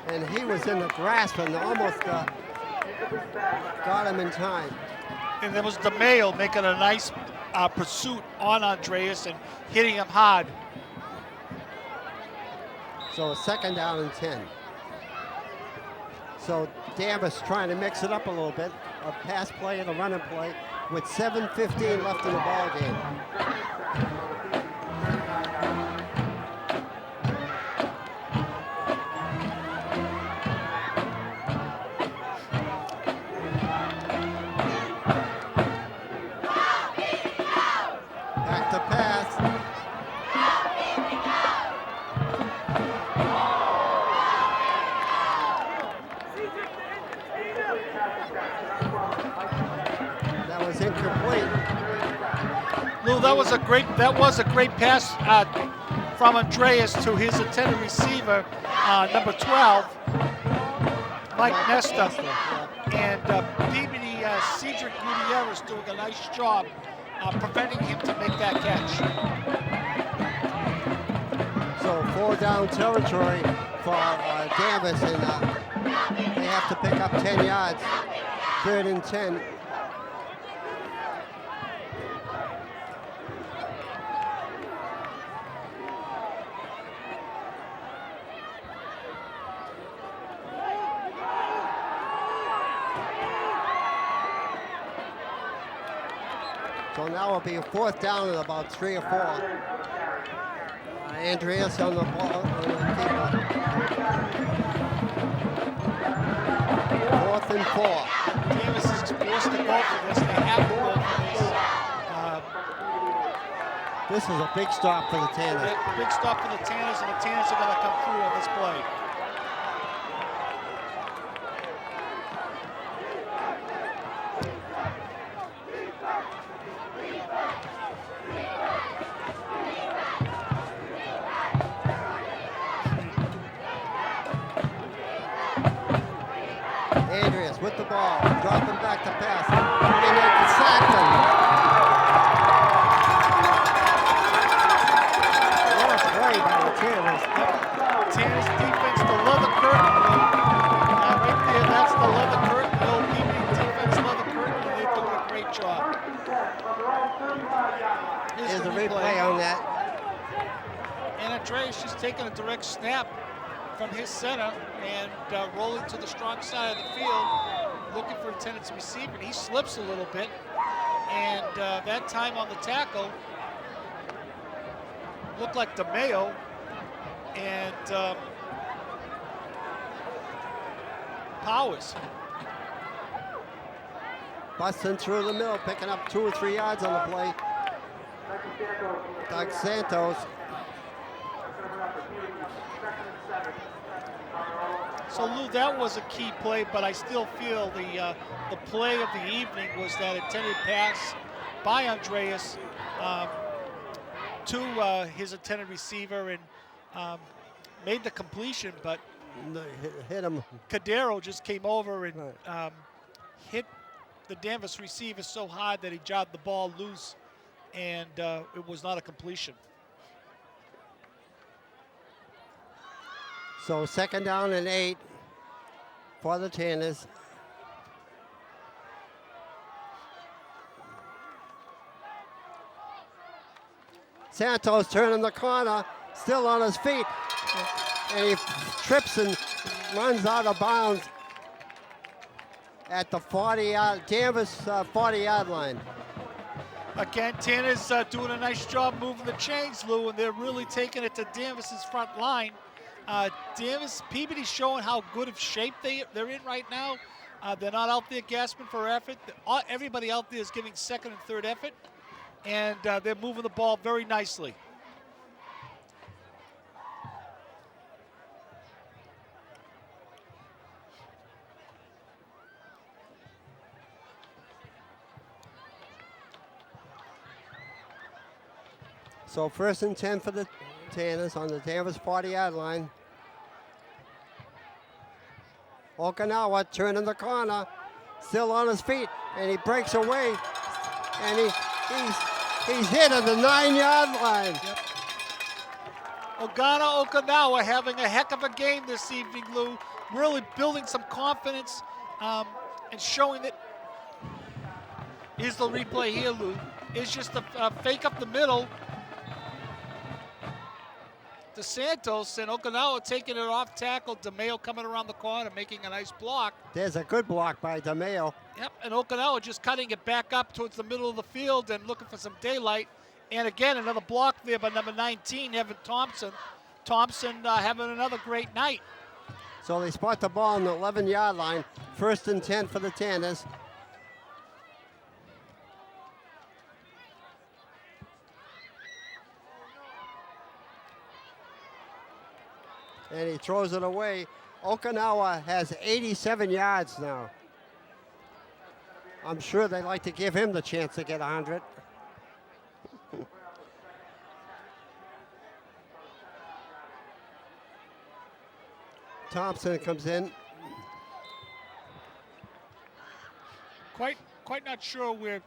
And he was in the grasp and almost got him in time. And there was DeMayo making a nice pursuit on Andreas and hitting him hard. So a second down and 10. So Danvers trying to mix it up a little bit. A pass play and a running play with 7:15 left in the ball game. Back to pass. That was incomplete. Lou, that was a great pass from Andreas to his intended receiver, number 12, Mike Nesta. And Peabody, Cedric Gutierrez doing a nice job preventing him to make that catch. So 4 down territory for Danvers, and they have to pick up 10 yards. 3rd and 10. So now it'll be a 4th down at about 3 or 4. Andreas on the ball. 4th and 4. Davis is forced to go for this. They have to go for this. This is a big stop for the Tanners. Big stop for the Tanners, and the Tanners are going to come through on this play. Andreas with the ball, dropping back to pass, and they can sack him. What a play by the Tanners. Tanners defense, the leather curtain. Right there, that's the leather curtain. The old evening defense leather curtain, and they're doing a great job. Here's a replay on that. And Andreas just taking a direct snap from his center and rolling to the strong side of the field, looking for a tendency receiver. And he slips a little bit, and that time on the tackle looked like DeMeo, and Powers. Busting through the middle, picking up 2 or 3 yards on the play. Doug Santos. So Lou, that was a key play, but I still feel the play of the evening was that intended pass by Andreas to his intended receiver, and made the completion, but Hit him. Cadero just came over and hit the Danvers receiver so hard that he jogged the ball loose, and it was not a completion. So 2nd down and 8 for the Tanners. Santos turning the corner, still on his feet, and he trips and runs out of bounds at the 40-yard, Danvers 40-yard line. Again, Tanner's doing a nice job moving the chains, Lou, and they're really taking it to Danvers' front line. Danvers, Peabody's showing how good of shape they're in right now. They're not out there gasping for effort. Everybody out there is giving 2nd and 3rd effort, and they're moving the ball very nicely. So 1st and 10 for the Tanners on the Danvers 40-yard line. Okinawa turning the corner, still on his feet, and he breaks away, and he's hit at the 9-yard line. Yep. Okinawa having a heck of a game this evening, Lou. Really building some confidence and showing that. Here's the replay here, Lou. It's just a fake up the middle to Santos, and Okinawa taking it off tackle. DeMeo coming around the corner, making a nice block. There's a good block by DeMeo. Yep, and Okinawa just cutting it back up towards the middle of the field and looking for some daylight. And again, another block there by number 19, Evan Thompson. Thompson having another great night. So they spot the ball on the 11-yard line. 1st and 10 for the Tanners. And he throws it away. Okinawa has 87 yards now. I'm sure they'd like to give him the chance to get 100. Thompson comes in. Quite not sure where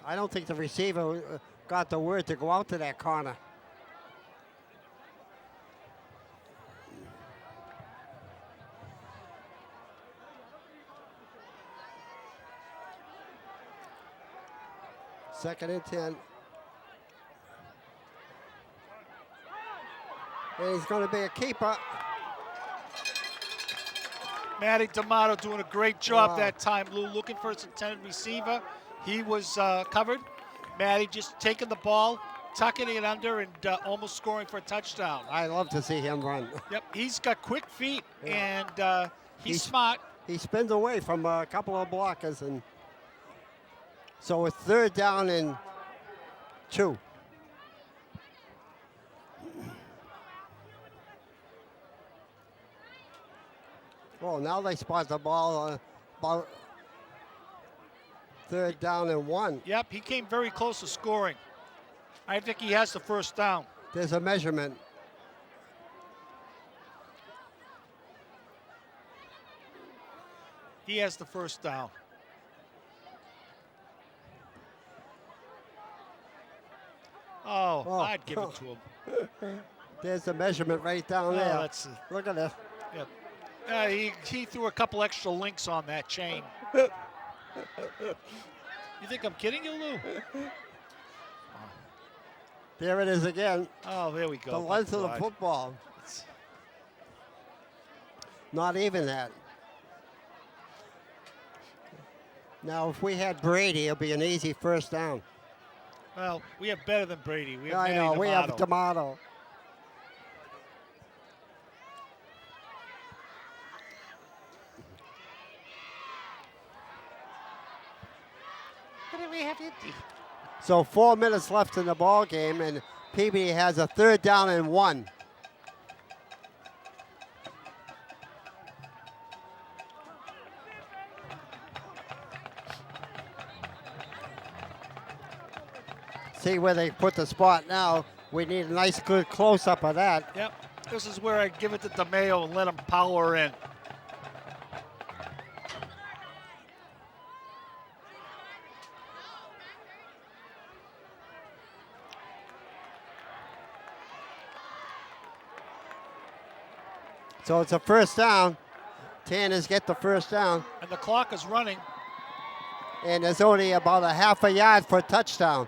I don't think the receiver got the word to go out to that corner. Second and 10. And he's going to be a keeper. Matty D'Amato doing a great job Wow. that time, Lou, looking for his intended receiver. He was covered. Matty just taking the ball, tucking it under, and almost scoring for a touchdown. I love to see him run. Yep, he's got quick feet, Yeah. and he's smart. He spins away from a couple of blockers, and so it's 3rd down and 2. Well, now they spot the ball about 3rd down and 1. Yep, he came very close to scoring. I think he has the first down. There's a measurement. He has the first down. Oh, I'd give it to him. There's the measurement right down there. That's Look at this. he threw a couple extra links on that chain. You think I'm kidding you, Lou? There it is again. Oh, there we go. The length of the Good football. Not even that. Now, if we had Brady, it'll be an easy first down. Well, we have better than Brady. We have I Matty know, D'Amato. we have D'Amato. What do we have to do? So 4 minutes left in the ball game, and PB has a 3rd down and 1. See where they put the spot now. We need a nice, good close-up of that. Yep. This is where I give it to DeMayo and let him power in. So it's a first down. Tanners get the first down. And the clock is running. And there's only about a half a yard for a touchdown.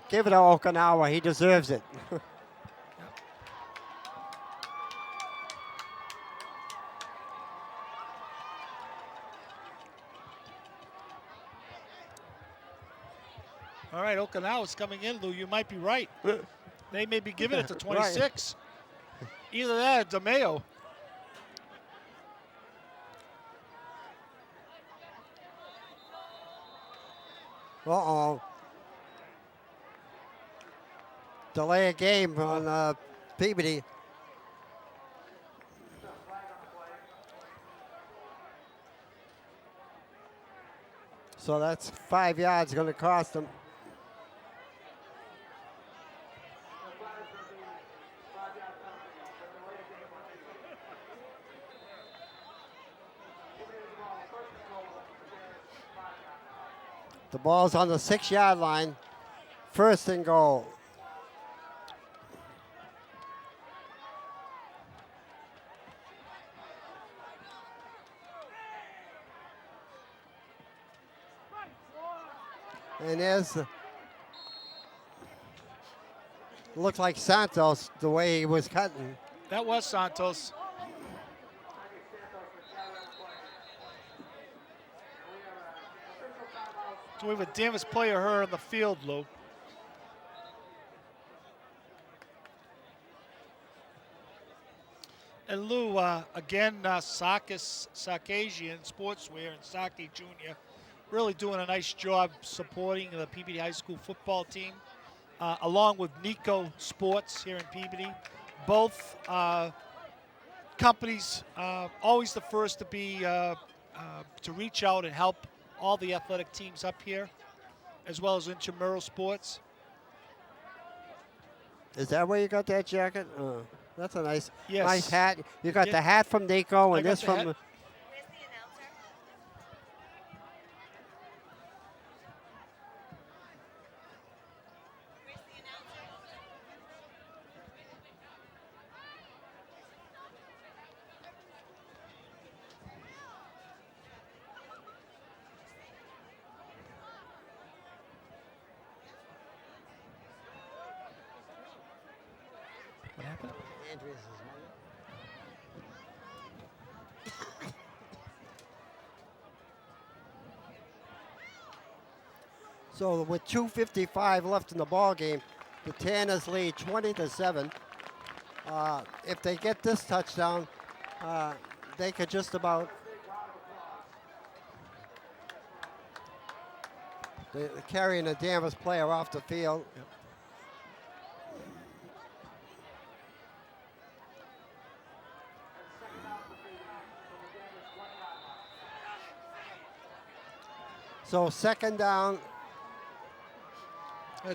Give it to Okinawa. He deserves it. All right, Okinawa's coming in, Lou. You might be right. They may be giving it to 26. Either that or DeMayo. Uh-oh. Delay a game on Peabody. So that's 5 yards going to cost them. The ball's on the 6-yard line. 1st and goal. And there's looked like Santos the way he was cutting. That was Santos. So we have a Danvers player here on the field, Lou. And Lou, again, Sarkisian Sportswear and Saki Jr. really doing a nice job supporting the Peabody High School football team, along with Nico Sports here in Peabody. Both companies always the first to be to reach out and help all the athletic teams up here, as well as intramural sports. Is that where you got that jacket? That's a nice, Yes. nice hat. You got Yeah. the hat from Nico I and got this the from. hat. Where's the announcer? Andreas' mother. So with 2:55 left in the ball game, the Tanners lead 20-7. If they get this touchdown, they could just about. They're carrying a Danvers player off the field. Yep. So second down.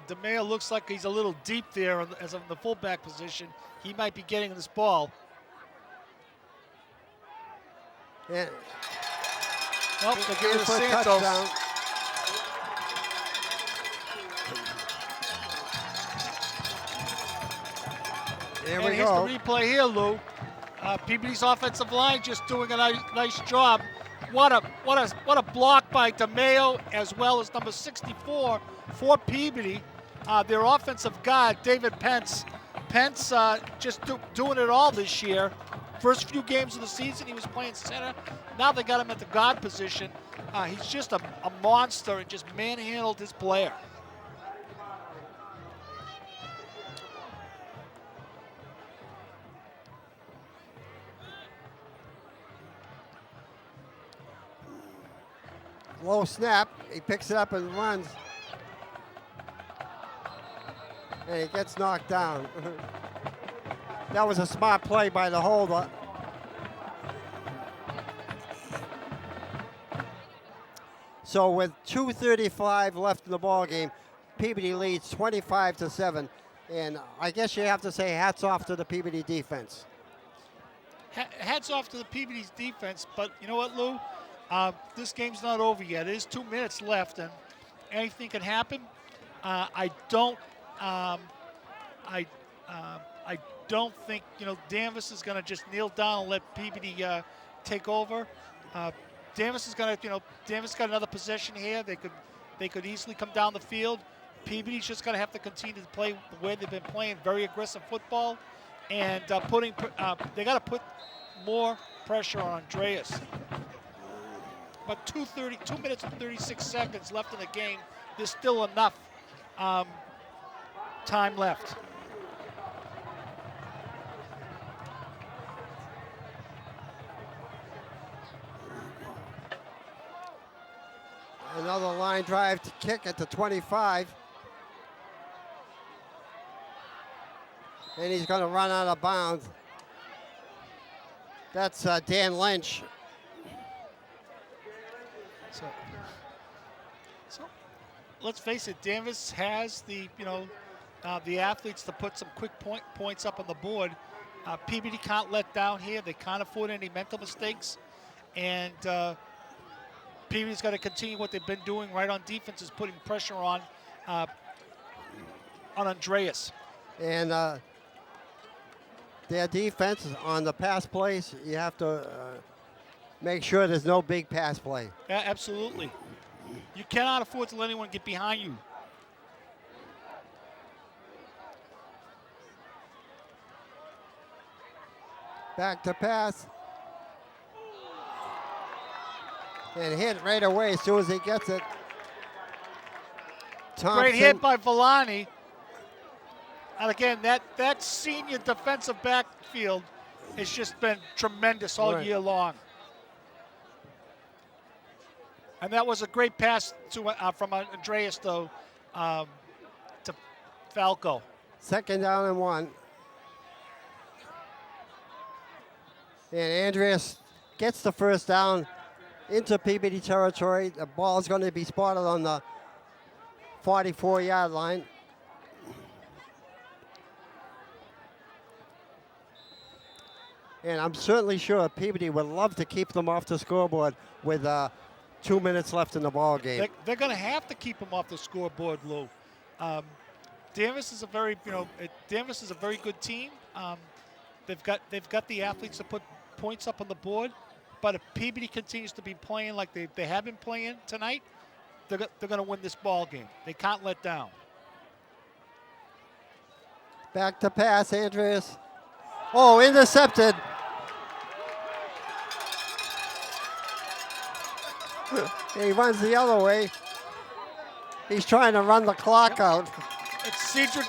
DeMeo looks like he's a little deep there as of the fullback position. He might be getting this ball. And Nope, they're giving it to for a Santos. touchdown. There And we here's go. the replay here, Lou. PBD's offensive line just doing a nice job. What a block by DeMeo, as well as number 64 for Peabody. Their offensive guard, David Pence. Pence just doing it all this year. First few games of the season, he was playing center. Now they got him at the guard position. He's just a monster and just manhandled his player. Low snap. He picks it up and runs. And he gets knocked down. That was a smart play by the holder. So with 2:35 left in the ball game, Peabody leads 25-7. And I guess you have to say hats off to the Peabody defense. Hats off to the Peabody's defense, but you know what, Lou? This game's not over yet. There's 2 minutes left, and anything can happen. I don't think Danvers is going to just kneel down and let Peabody take over. Danvers is going to Danvers got another possession here. They could easily come down the field. Peabody's just going to have to continue to play the way they've been playing, very aggressive football, and they got to put more pressure on Andreas. But 2 minutes and 36 seconds left in the game. There's still enough time left. Another line drive to kick at the 25. And he's going to run out of bounds. That's Dan Lynch. So let's face it, Danvers has the athletes to put some quick points up on the board. Peabody can't let down here. They can't afford any mental mistakes, and Peabody's got to continue what they've been doing right on defense, is putting pressure on Andreas. And their defense on the pass plays, you have to make sure there's no big pass play. Yeah, absolutely. You cannot afford to let anyone get behind you. Back to pass. And hit right away as soon as he gets it. Thompson. Great hit by Villani. And again, that senior defensive backfield has just been tremendous all year long. And that was a great pass from Andreas, though, to Falco. Second down and 1. And Andreas gets the first down into Peabody territory. The ball is going to be spotted on the 44-yard line. And I'm certainly sure Peabody would love to keep them off the scoreboard with 2 minutes left in the ball game. They're going to have to keep them off the scoreboard, Lou. Danvers is a very good team. They've got the athletes to put points up on the board. But if Peabody continues to be playing like they have been playing tonight, they're going to win this ball game. They can't let down. Back to pass, Andreas. Oh, intercepted. He runs the other way. He's trying to run the clock out. It's Cedric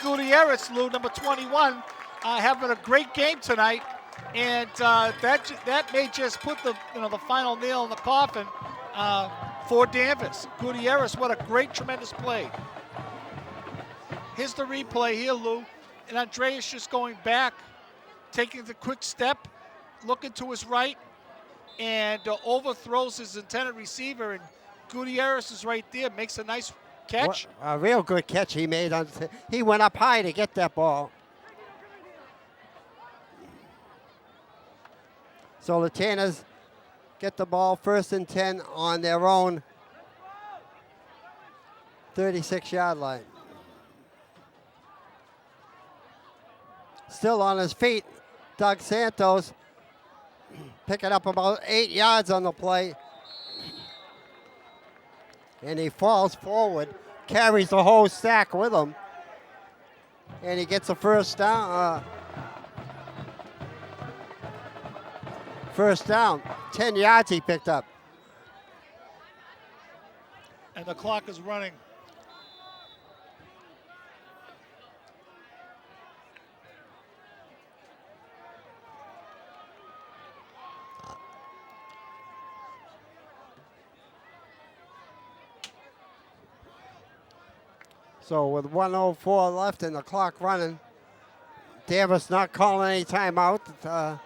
Gutierrez, Lou, number 21, having a great game tonight, and that may just put the the final nail in the coffin for Danvers. Gutierrez, what a great, tremendous play. Here's the replay here, Lou, and Andreas just going back, taking the quick step, looking to his right, and overthrows his intended receiver, and Gutierrez is right there, makes a nice catch. A real good catch he made. He went up high to get that ball. So the Tanners get the ball 1st and 10 on their own 36-yard line. Still on his feet, Doug Santos picking up about 8 yards on the play. And he falls forward, carries the whole stack with him, and he gets a first down. 10 yards he picked up. And the clock is running. So with 1:04 left and the clock running, Danvers not calling any timeout.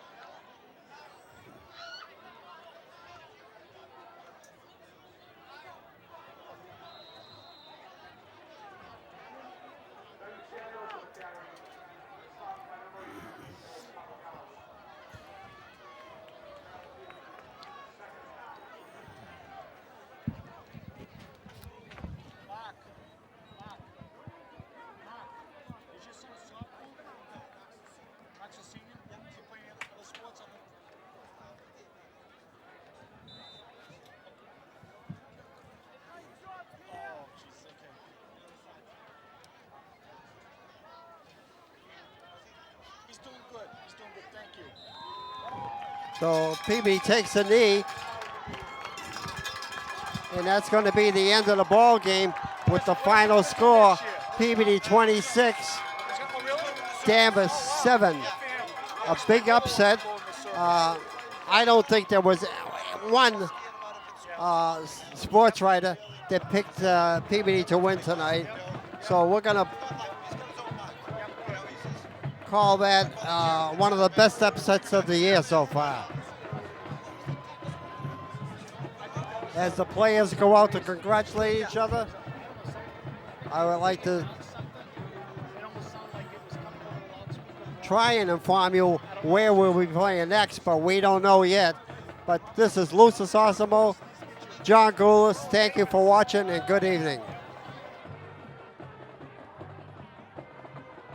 So PB takes a knee, and that's going to be the end of the ball game with the final score, PBD 26, Danvers 7. A big upset. I don't think there was one sports writer that picked PBD to win tonight. So we're going to call that one of the best upsets of the year so far. As the players go out to congratulate each other, I would like to try and inform you where we'll be playing next, but we don't know yet. But this is Lucis Osimo, John Goulas. Thank you for watching and good evening.